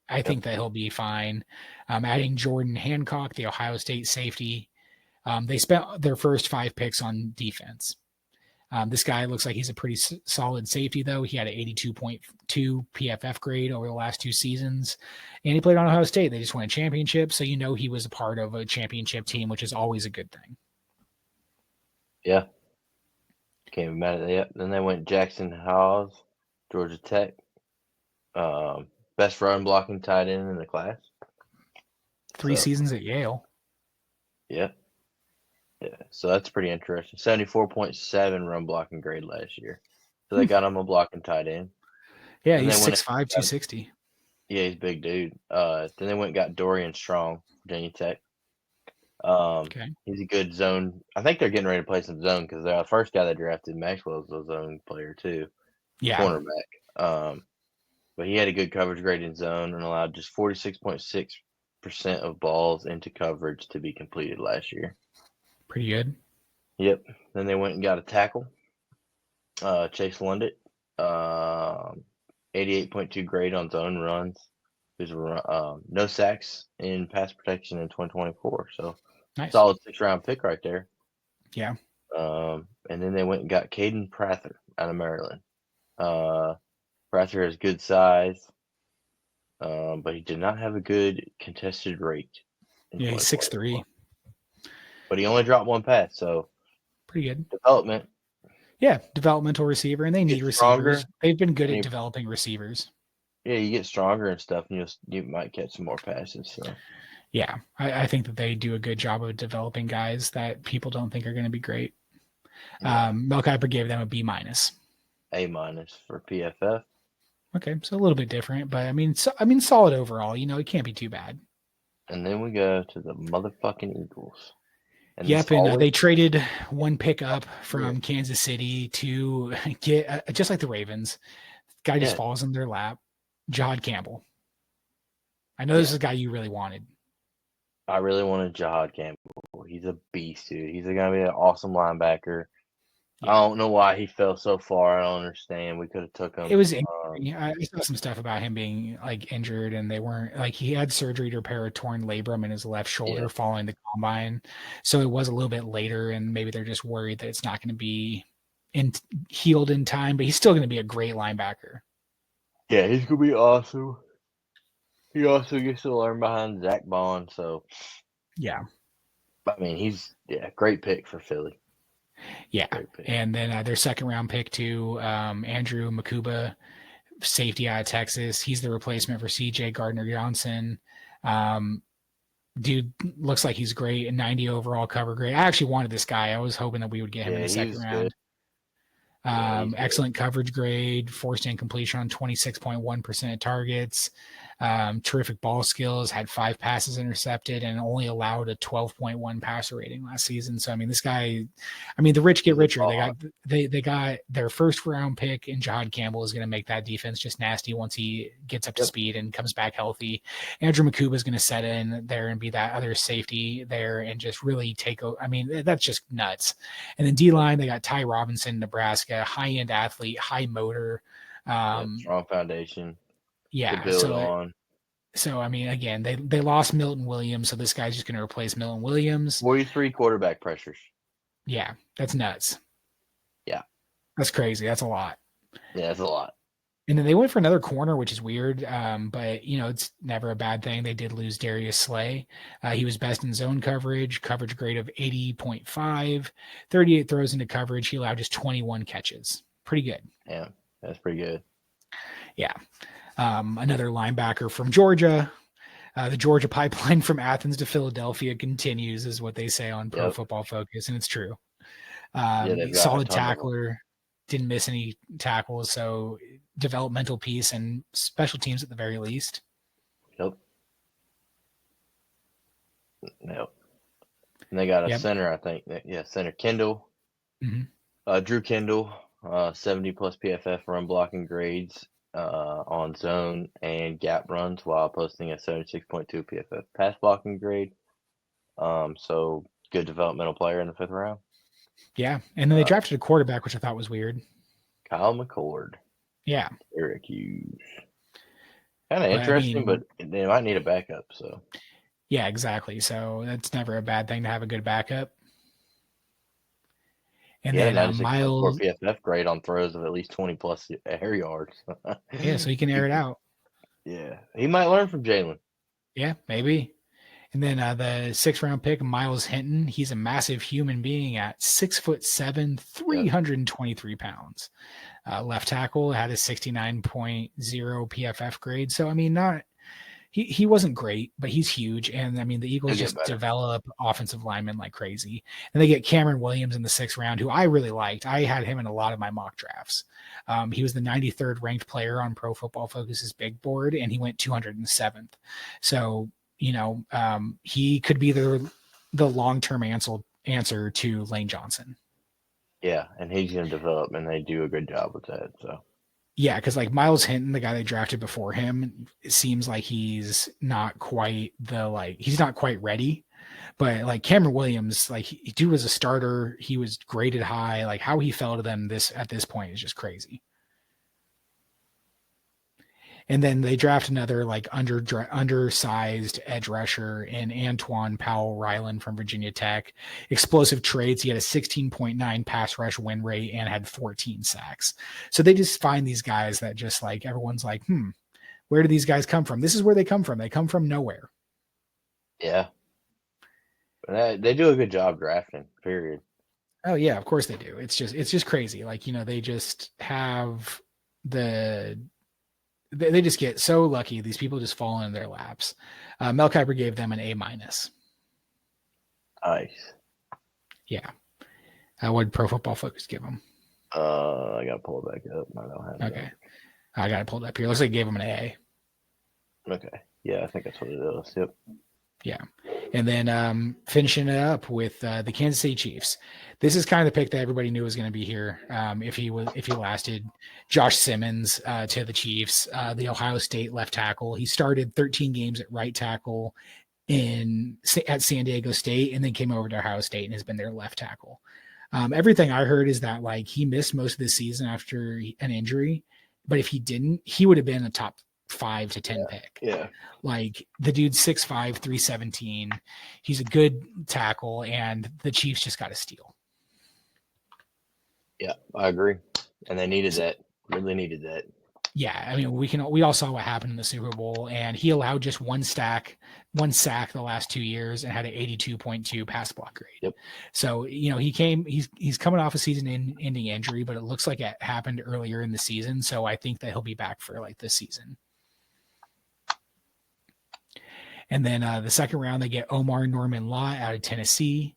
I think that he'll be fine. Adding Jordan Hancock, the Ohio State safety. They spent their first 5 picks on defense. This guy looks like he's a pretty solid safety, though. He had an 82.2 PFF grade over the last 2 seasons, and he played on Ohio State. They just won a championship, so he was a part of a championship team, which is always a good thing. Yeah. Can't be mad at that. Then they went Jackson Hawes, Georgia Tech. Best run blocking tight end in the class. 3 seasons at Yale. Yeah. So that's pretty interesting. 74.7 run blocking grade last year. So they got him a blocking tight end. Yeah, he's 6'5", 260. Yeah, he's a big dude. Then they went and got Dorian Strong, Virginia Tech. He's a good zone. I think they're getting ready to play some zone because the first guy they drafted, Maxwell's a zone player too. Yeah. Cornerback. But he had a good coverage grade in zone and allowed just 46.6% of balls into coverage to be completed last year. Pretty good. Yep. Then they went and got a tackle, Chase Lundett, 88.2 grade on zone runs. There's no sacks in pass protection in 2024. So nice. Solid 6th-round pick right there. Yeah. And then they went and got Caden Prather out of Maryland. Prather has good size, but he did not have a good contested rate. Yeah, he's 6'3". But he only dropped 1 pass, so Pretty good. Development. Yeah, developmental receiver, and they need receivers. They've been good at developing receivers. Yeah, you get stronger and stuff, and you might catch some more passes. So, yeah, I think that they do a good job of developing guys that people don't think are going to be great. Yeah. Mel Kiper gave them a B-. A- for PFF. Okay, so a little bit different, but I mean, solid overall. It can't be too bad. And then we go to the motherfucking Eagles. And they traded one pick up from Kansas City to get, just like the Ravens, guy just falls in their lap, Jahad Campbell. I know this is a guy you really wanted. I really wanted Jahad Campbell. He's a beast, dude. He's going to be an awesome linebacker. Yeah. I don't know why he fell so far. I don't understand. We could have took him. It was I saw some stuff about him being injured, and they weren't he had surgery to repair a torn labrum in his left shoulder following the combine. So it was a little bit later, and maybe they're just worried that it's not going to be healed in time. But he's still going to be a great linebacker. Yeah, he's going to be awesome. He also gets to learn behind Zach Bond. So yeah, I mean he's great pick for Philly. Yeah, and then their second round pick to Andrew Makuba, safety out of Texas. He's the replacement for CJ Gardner-Johnson. Dude looks like he's great. A 90 overall cover grade. I actually wanted this guy. I was hoping that we would get him in the second round. Excellent coverage grade, forced incompletion on 26.1% of targets. Terrific ball skills, had 5 passes intercepted, and only allowed a 12.1 passer rating last season. So, I mean, this guy, the rich get richer. They got their first round pick, and Jahad Campbell is going to make that defense just nasty once he gets up to speed and comes back healthy. Andrew Makuba is going to set in there and be that other safety there and just really take over. That's just nuts. And then D-line, they got Ty Robinson, Nebraska, high-end athlete, high motor. Strong foundation. Yeah. So, again, they lost Milton Williams, so this guy's just going to replace Milton Williams. 43 quarterback pressures. Yeah, that's nuts. Yeah. That's crazy. That's a lot. Yeah, that's a lot. And then they went for another corner, which is weird, but, it's never a bad thing. They did lose Darius Slay. He was best in zone coverage grade of 80.5, 38 throws into coverage. He allowed just 21 catches. Pretty good. Yeah, that's pretty good. Yeah. Another linebacker from Georgia. The Georgia pipeline from Athens to Philadelphia continues, is what they say on Pro Football Focus, and it's true. Solid tackler, didn't miss any tackles, so developmental piece and special teams at the very least. Nope. And they got a center, I think. Center Kendall. Mm-hmm. Drew Kendall, 70 plus PFF run blocking grades on zone and gap runs while posting a 76.2 PFF pass blocking grade. So good developmental player in the 5th round. Yeah, and then they drafted a quarterback, which I thought was weird. Kyle McCord. Yeah. Syracuse. Kind of interesting, but they might need a backup. So. Yeah, exactly. So that's never a bad thing to have a good backup. And then Miles PFF grade on throws of at least 20 plus air yards. Yeah, so he can air it out. Yeah, he might learn from Jalen. Yeah, maybe. And then the 6th round pick, Miles Hinton. He's a massive human being at 6'7", 323 pounds. Left tackle, had a 69.0 PFF grade. So not. He wasn't great, but he's huge. And the Eagles just develop offensive linemen like crazy. And they get Cameron Williams in the 6th round, who I really liked. I had him in a lot of my mock drafts. He was the 93rd ranked player on Pro Football Focus's big board, and he went 207th. So, he could be the long-term answer to Lane Johnson. Yeah, and he's going to develop, and they do a good job with that. So. Yeah, because Miles Hinton, the guy they drafted before him, it seems like he's not quite he's not quite ready. But Cameron Williams, he dude was a starter. He was graded high. How he fell to them at this point is just crazy. And then they draft another undersized edge rusher in Antoine Powell-Ryland from Virginia Tech. Explosive traits. He had a 16.9 pass rush win rate and had 14 sacks. So they just find these guys that just everyone's where do these guys come from? This is where they come from. They come from nowhere. Yeah. They do a good job drafting, period. Oh yeah, of course they do. It's just crazy. Like, they just have they just get so lucky. These people just fall in their laps. Mel Kiper gave them an A-. Nice. Yeah. What did Pro Football Focus give them? I gotta pull it back up. I don't have okay. That. I got it pulled up here. Looks like they gave them an A. Okay. Yeah, I think that's what it is. Yep. Yeah. And then finishing it up with the Kansas City Chiefs. This is kind of the pick that everybody knew was going to be here if he lasted. Josh Simmons to the Chiefs, the Ohio State left tackle. He started 13 games at right tackle at San Diego State, and then came over to Ohio State and has been their left tackle. Everything I heard is that like he missed most of the season after an injury, but if he didn't, he would have been a top 5 to 10 pick. Yeah. Like the dude's 6'5", 317. He's a good tackle, and the Chiefs just got to steal. Yeah, I agree. And they needed that. Really needed that. Yeah, I mean, we all saw what happened in the Super Bowl, and he allowed just one sack the last 2 years and had an 82.2 pass block grade. Yep. So, he's coming off a season-ending injury, but it looks like it happened earlier in the season. So I think that he'll be back for like this season. And then the second round, they get Omar Norman-Law out of Tennessee.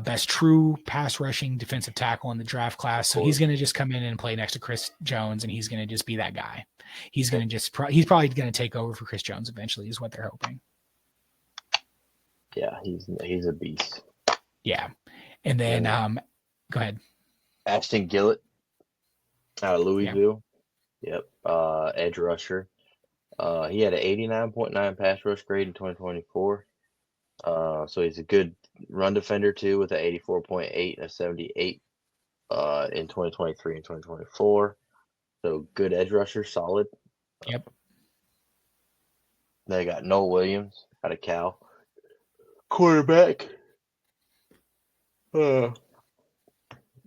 Best true pass rushing defensive tackle in the draft class. So he's going to just come in and play next to Chris Jones, and he's going to just be that guy. He's going to he's probably going to take over for Chris Jones eventually, is what they're hoping. Yeah, he's a beast. Yeah. And then go ahead. Ashton Gillett out of Louisville. Yeah. Yep. Edge rusher. He had an 89.9 pass rush grade in 2024. So he's a good run defender too, with an 84.8 and a 78 in 2023 and 2024. So good edge rusher, solid. Yep. They got Noel Williams out of Cal, quarterback. Yeah,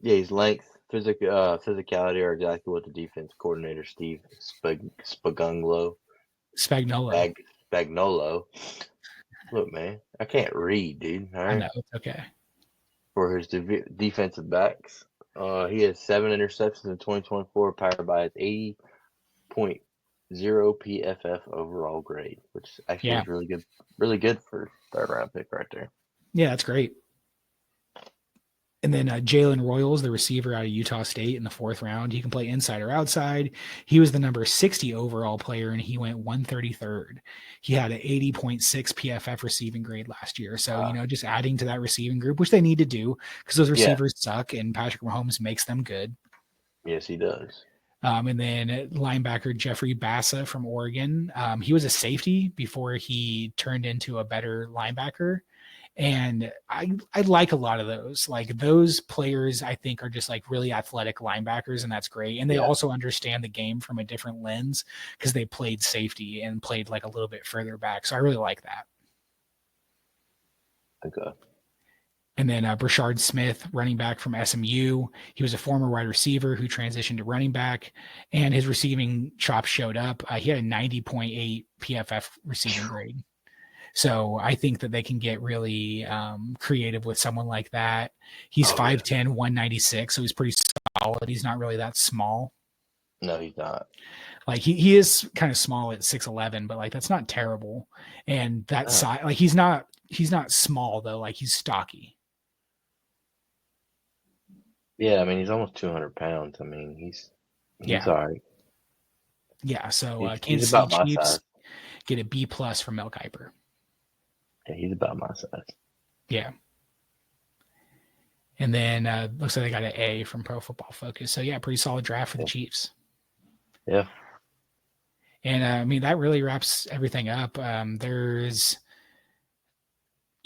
his length, physicality are exactly what the defense coordinator Steve Spagnuolo. Look, man, I can't read, dude. All right? I know, it's okay. For his defensive backs, he has 7 interceptions in 2024, powered by his 80.0 PFF overall grade, which actually is really good for third round pick right there. Yeah, that's great. And then Jalen Royals, the receiver out of Utah State in the 4th round. He can play inside or outside. He was the number 60 overall player, and he went 133rd. He had an 80.6 PFF receiving grade last year. So, just adding to that receiving group, which they need to do because those receivers suck, and Patrick Mahomes makes them good. Yes, he does. And then linebacker Jeffrey Bassa from Oregon. He was a safety before he turned into a better linebacker. And I like a lot of those. Like those players, I think, are just like really athletic linebackers, and that's great. And they also understand the game from a different lens because they played safety and played like a little bit further back. So I really like that. Okay. And then Brashard Smith, running back from SMU. He was a former wide receiver who transitioned to running back, and his receiving chops showed up. He had a 90.8 PFF receiving grade. So I think that they can get really creative with someone like that. He's 5'10", 196, so he's pretty solid. He's not really that small. No, he's not. Like he is kind of small at 6'11", but like that's not terrible. And that size, like he's not small though. Like he's stocky. Yeah, I mean he's almost 200 pounds. I mean he's all right. Yeah, so Kansas City Chiefs get a B+ from Mel Kiper. Yeah, he's about my size. Yeah. And then looks like they got an A from Pro Football Focus. So, yeah, pretty solid draft for the Chiefs. Yeah. And, I mean, that really wraps everything up. There's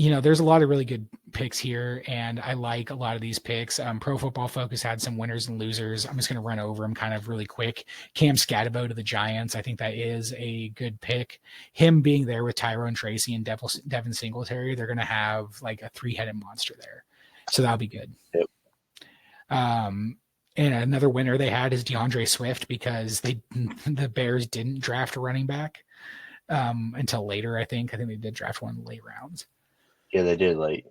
a lot of really good picks here, and I like a lot of these picks. Pro Football Focus had some winners and losers. I'm just going to run over them kind of really quick. Cam Scatabo to the Giants. I think that is a good pick. Him being there with Tyrone Tracy and Devin Singletary, they're going to have like a 3-headed monster there. So that'll be good. Yep. And another winner they had is DeAndre Swift because the Bears didn't draft a running back until later, I think. I think they did draft one in the late rounds. Yeah, they did late.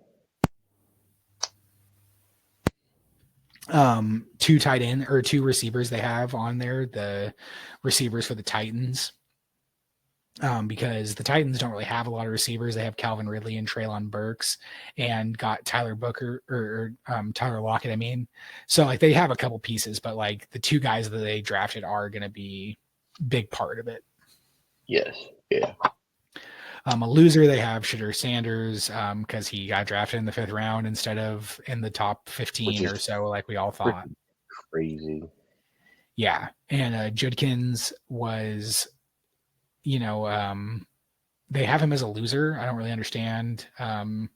two tight end or two receivers they have on there, the receivers for the Titans. Because the Titans don't really have a lot of receivers. They have Calvin Ridley and Treylon Burks and got Tyler Booker or Tyler Lockett. I mean, so like they have a couple pieces, but like the two guys that they drafted are going to be big part of it. Yes. Yeah. A loser, they have Shadur Sanders because he got drafted in the 5th round instead of in the top 15 or so, like we all thought. Crazy. Yeah. And Judkins was, you know, they have him as a loser. I don't really understand. The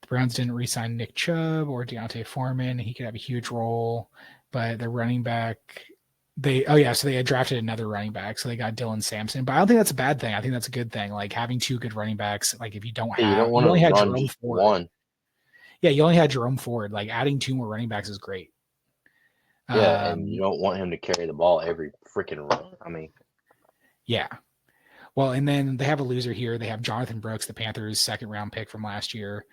Browns didn't re-sign Nick Chubb or Deontay Foreman. He could have a huge role, but the running back, so they had drafted another running back. So they got Dylan Sampson, but I don't think that's a bad thing. I think that's a good thing. Like having two good running backs, like if you don't have, you only had Jerome Ford. One. Yeah, you only had Jerome Ford. Like adding two more running backs is great. Yeah, and you don't want him to carry the ball every freaking run. I mean, yeah. Well, and then they have a loser here. They have Jonathan Brooks, the Panthers' 2nd round pick from last year,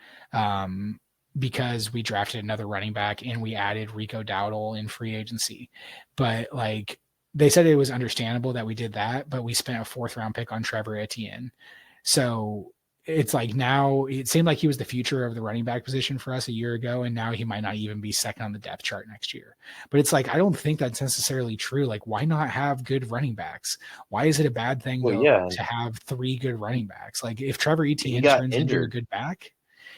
because we drafted another running back and we added Rico Dowdle in free agency. But like they said, it was understandable that we did that, but we spent a 4th round pick on Trevor Etienne. So it's like now it seemed like he was the future of the running back position for us a year ago, and now he might not even be second on the depth chart next year. But it's like I don't think that's necessarily true. Like, why not have good running backs? Why is it a bad thing to have 3 good running backs? Like if Trevor Etienne turns into a good back,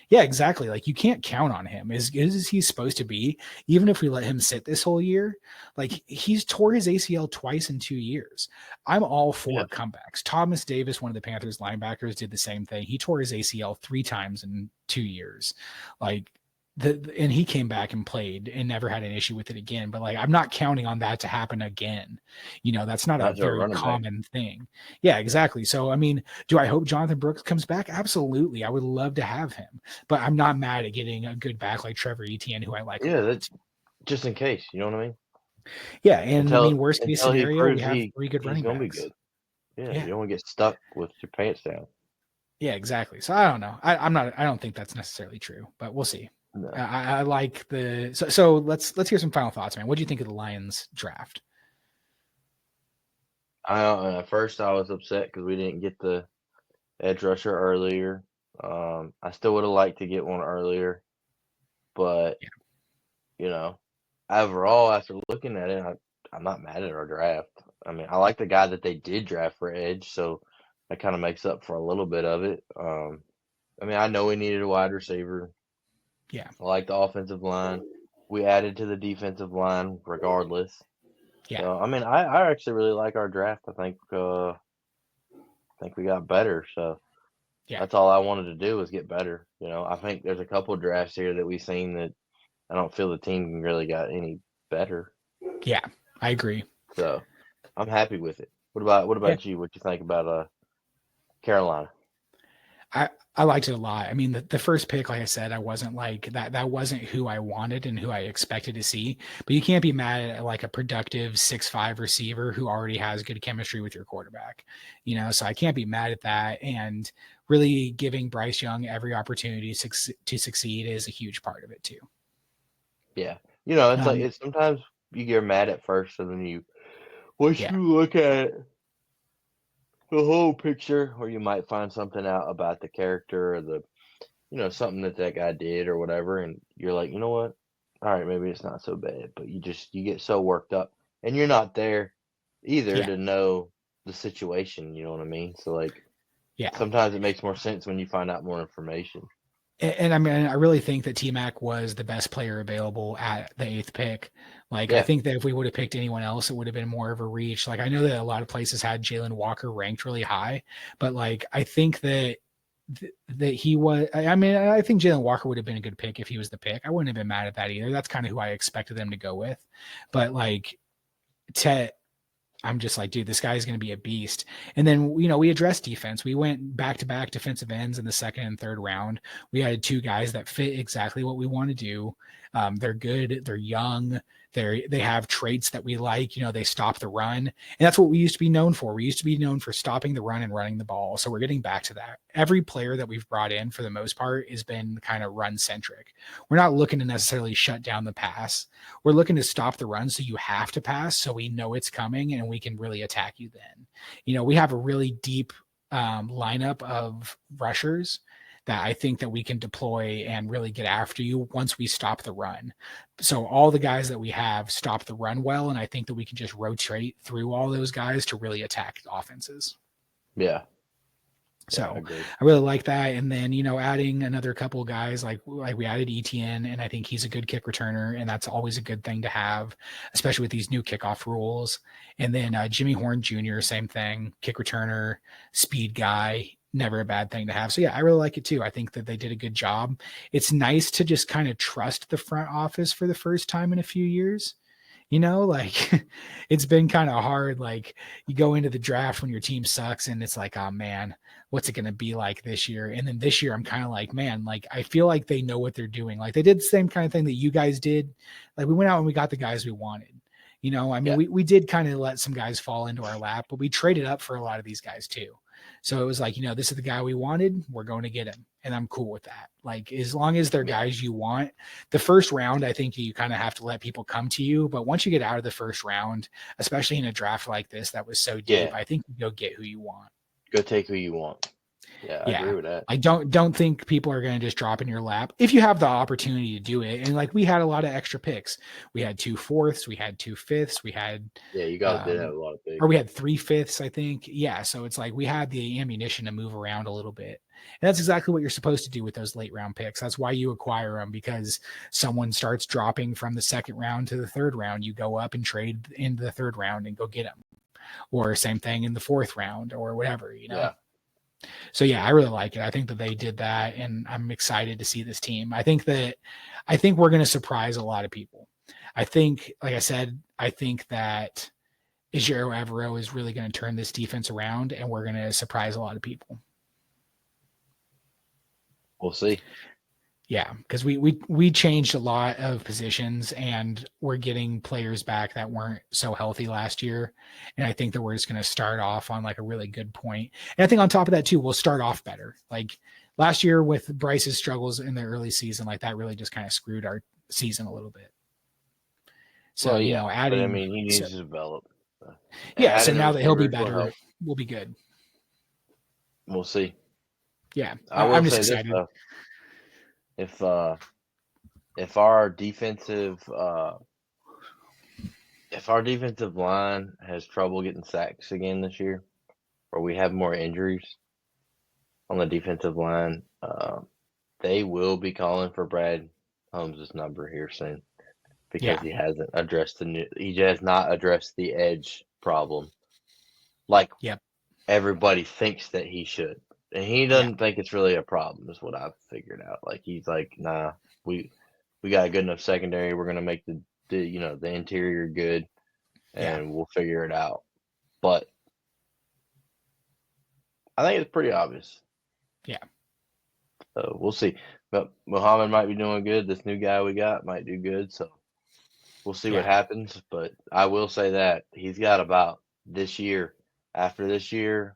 yeah, exactly. Like you can't count on him as good as he's supposed to be. Even if we let him sit this whole year, like he's tore his ACL twice in 2 years. I'm all for comebacks. Thomas Davis, one of the Panthers linebackers, did the same thing. He tore his ACL 3 times in 2 years. Like and he came back and played and never had an issue with it again. But like, I'm not counting on that to happen again. You know, that's not a very common thing. Yeah, exactly. So, I mean, do I hope Jonathan Brooks comes back? Absolutely. I would love to have him, but I'm not mad at getting a good back like Trevor Etienne, who I like. Yeah, that's just in case, you know what I mean? Yeah. And I mean, worst case scenario, we have 3 good running backs. Be good. Yeah, you don't want to get stuck with your pants down. Yeah, exactly. So I don't know. I don't think that's necessarily true, but we'll see. No. I like the so let's hear some final thoughts, man. What do you think of the Lions draft? At first I was upset because we didn't get the edge rusher earlier. I still would have liked to get one earlier, but you know, overall after looking at it, I'm not mad at our draft. I mean, I like the guy that they did draft for edge, so that kind of makes up for a little bit of it. I mean, I know we needed a wide receiver. Yeah. I like the offensive line. We added to the defensive line regardless. Yeah. So, I mean, I actually really like our draft. I think we got better. So that's all I wanted to do was get better. You know, I think there's a couple of drafts here that we've seen that I don't feel the team really got any better. Yeah, I agree. So I'm happy with it. What about you? What you think about Carolina? I liked it a lot. I mean, the first pick, like I said, I wasn't like that. That wasn't who I wanted and who I expected to see. But you can't be mad at like a productive 6'5" receiver who already has good chemistry with your quarterback. You know, so I can't be mad at that. And really giving Bryce Young every opportunity to succeed is a huge part of it too. Yeah, you know, it's like it's sometimes you get mad at first, and then once you look at the whole picture, or you might find something out about the character or something that guy did or whatever, and you're like, you know what? All right, maybe it's not so bad, but you get so worked up, and you're not there either to know the situation. You know what I mean? So like, sometimes it makes more sense when you find out more information. And I mean, I really think that T-Mac was the best player available at the 8th pick. Like, I think that if we would have picked anyone else, it would have been more of a reach. Like, I know that a lot of places had Jalen Walker ranked really high, but like, I think that he was, I mean, I think Jalen Walker would have been a good pick if he was the pick. I wouldn't have been mad at that either. That's kind of who I expected them to go with. But like, I'm just like, dude, this guy is going to be a beast. And then, we addressed defense. We went back-to-back defensive ends in the 2nd and 3rd round. We had 2 guys that fit exactly what we want to do. They're good. They're young. They have traits that we like. They stop the run, and that's what we used to be known for. We used to be known for stopping the run and running the ball. So we're getting back to that. Every player that we've brought in, for the most part, has been kind of run centric. We're not looking to necessarily shut down the pass. We're looking to stop the run, so you have to pass, so we know it's coming and we can really attack you then. We have a really deep lineup of rushers that I think that we can deploy and really get after you once we stop the run. So all the guys that we have stop the run well, and I think that we can just rotate through all those guys to really attack offenses. Yeah. So I really like that. And then, adding another couple of guys, like we added ETN, and I think he's a good kick returner, and that's always a good thing to have, especially with these new kickoff rules. And then Jimmy Horn Jr., same thing, kick returner, speed guy, never a bad thing to have. So yeah, I really like it too. I think that they did a good job. It's nice to just kind of trust the front office for the first time in a few years. It's been kind of hard. Like, you go into the draft when your team sucks and it's like, oh man, what's it going to be like this year? And then this year I'm kind of like, man, like, I feel like they know what they're doing. Like, they did the same kind of thing that you guys did. Like, we went out and we got the guys we wanted. We did kind of let some guys fall into our lap, but we traded up for a lot of these guys too. So it was like, this is the guy we wanted. We're going to get him. And I'm cool with that. Like, as long as they're guys you want. The first round, I think you kind of have to let people come to you. But once you get out of the first round, especially in a draft like this that was so deep, I think you go get who you want. Go take who you want. Yeah, I agree with that. I don't think people are going to just drop in your lap if you have the opportunity to do it. And like, we had a lot of extra picks. We had 2 4ths, we had 2 5ths, we had you guys did have a lot of picks. Or we had 3 5ths, I think. Yeah, so it's like we had the ammunition to move around a little bit. And that's exactly what you're supposed to do with those late round picks. That's why you acquire them, because someone starts dropping from the second round to the third round. You go up and trade into the third round and go get them. Or same thing in the fourth round or whatever, Yeah. So yeah, I really like it. I think that they did that, and I'm excited to see this team. I think we're going to surprise a lot of people. I think, like I said, I think that Ejiro Evero is really going to turn this defense around, and we're going to surprise a lot of people. We'll see. Yeah, because we changed a lot of positions, and we're getting players back that weren't so healthy last year. And I think that we're just going to start off on like a really good point. And I think on top of that too, we'll start off better. Like last year with Bryce's struggles in the early season, like that really just kind of screwed our season a little bit. So, adding, he needs to develop. So now that he'll be better, we'll be good. We'll see. Yeah, I'm just excited. If our defensive line has trouble getting sacks again this year, or we have more injuries on the defensive line, they will be calling for Brad Holmes' number here soon, because he hasn't addressed he has not addressed the edge problem like everybody thinks that he should. And he doesn't think it's really a problem, is what I've figured out. Like, he's like, nah, we got a good enough secondary. We're gonna make the interior good, and we'll figure it out. But I think it's pretty obvious. Yeah. So we'll see. But Muhammad might be doing good. This new guy we got might do good. So we'll see what happens. But I will say that he's got about this year. After this year,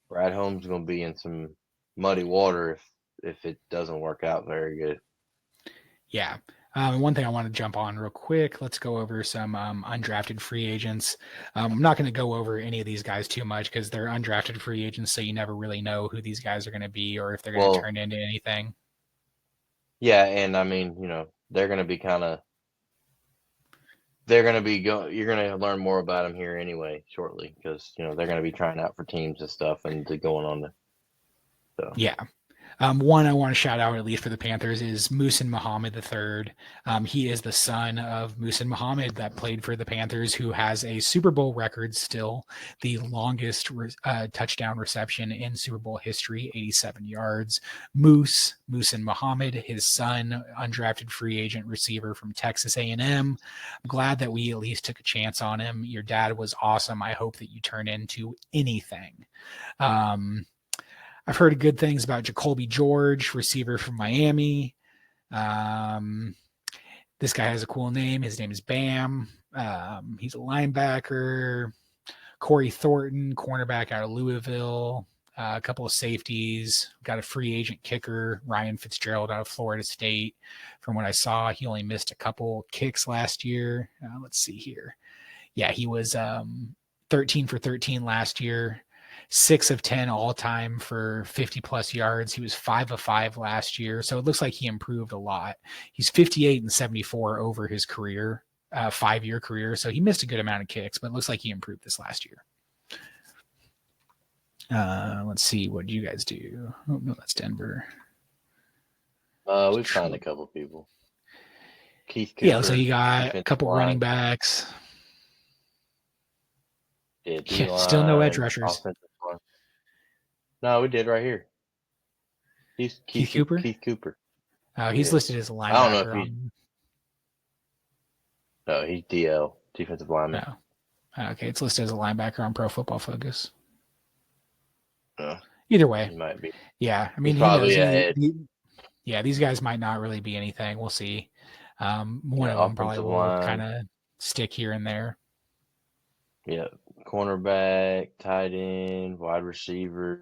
Brad Holmes is going to be in some muddy water if it doesn't work out very good. Yeah. One thing I want to jump on real quick, let's go over some undrafted free agents. I'm not going to go over any of these guys too much because they're undrafted free agents, so you never really know who these guys are going to be or if they're going to turn into anything. Yeah, and I mean, they're going to be you're going to learn more about them here anyway shortly, because they're going to be trying out for teams and stuff and going on there. So yeah. One I want to shout out, at least for the Panthers, is Muhsin Muhammad III. He is the son of Muhsin Muhammad that played for the Panthers, who has a Super Bowl record still, the longest touchdown reception in Super Bowl history, 87 yards. Muhsin Muhammad, his son, undrafted free agent receiver from Texas A&M. I'm glad that we at least took a chance on him. Your dad was awesome. I hope that you turn into anything. I've heard good things about Jacoby George, receiver from Miami. This guy has a cool name. His name is Bam. He's a linebacker. Corey Thornton, cornerback out of Louisville. A couple of safeties. Got a free agent kicker, Ryan Fitzgerald out of Florida State. From what I saw, he only missed a couple kicks last year. Let's see here. Yeah, he was 13 for 13 last year. 6 of 10 all time for 50 plus yards. He was 5 of 5 last year. So it looks like he improved a lot. He's 58 and 74 over his career, 5-year career. So he missed a good amount of kicks, but it looks like he improved this last year. Let's see. What do you guys do? Oh, no, that's Denver. We've signed a couple people. Keith Cooper. Yeah, so you got a couple running backs. Yeah, still no edge rushers. No, we did right here. He's Keith Cooper? Keith Cooper. Oh, he's listed as a linebacker. I don't know if No, he's DL, defensive lineman. Oh. Okay, it's listed as a linebacker on Pro Football Focus. No. Either way. He might be. Yeah, I mean, these guys might not really be anything. We'll see. One of them probably will kind of stick here and there. Yeah, cornerback, tight end, wide receiver,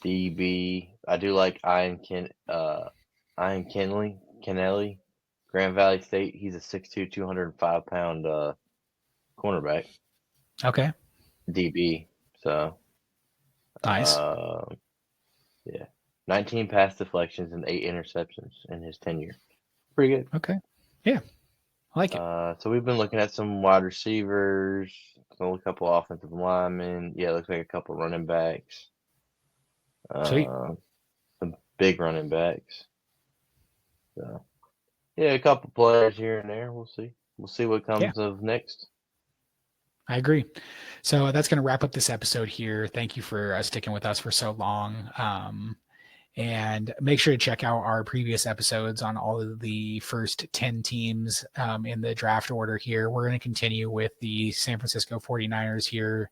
DB. I do like Ian Kennelly, Grand Valley State. He's a 6'2", 205-pound cornerback. Okay. DB. So nice. 19 pass deflections and 8 interceptions in his tenure. Pretty good. Okay. Yeah. I like it. So we've been looking at some wide receivers, a couple offensive linemen. Yeah, it looks like a couple running backs. Some big running backs. So, yeah, a couple players here and there. We'll see. We'll see what comes of next. I agree. So that's going to wrap up this episode here. Thank you for sticking with us for so long. And make sure to check out our previous episodes on all of the first 10 teams in the draft order here. We're going to continue with the San Francisco 49ers here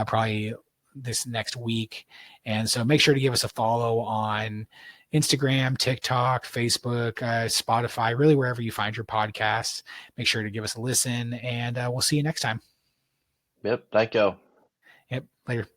probably this next week. And so make sure to give us a follow on Instagram, TikTok, Facebook, Spotify, really wherever you find your podcasts. Make sure to give us a listen, and we'll see you next time. Yep. Thank you. Yep. Later.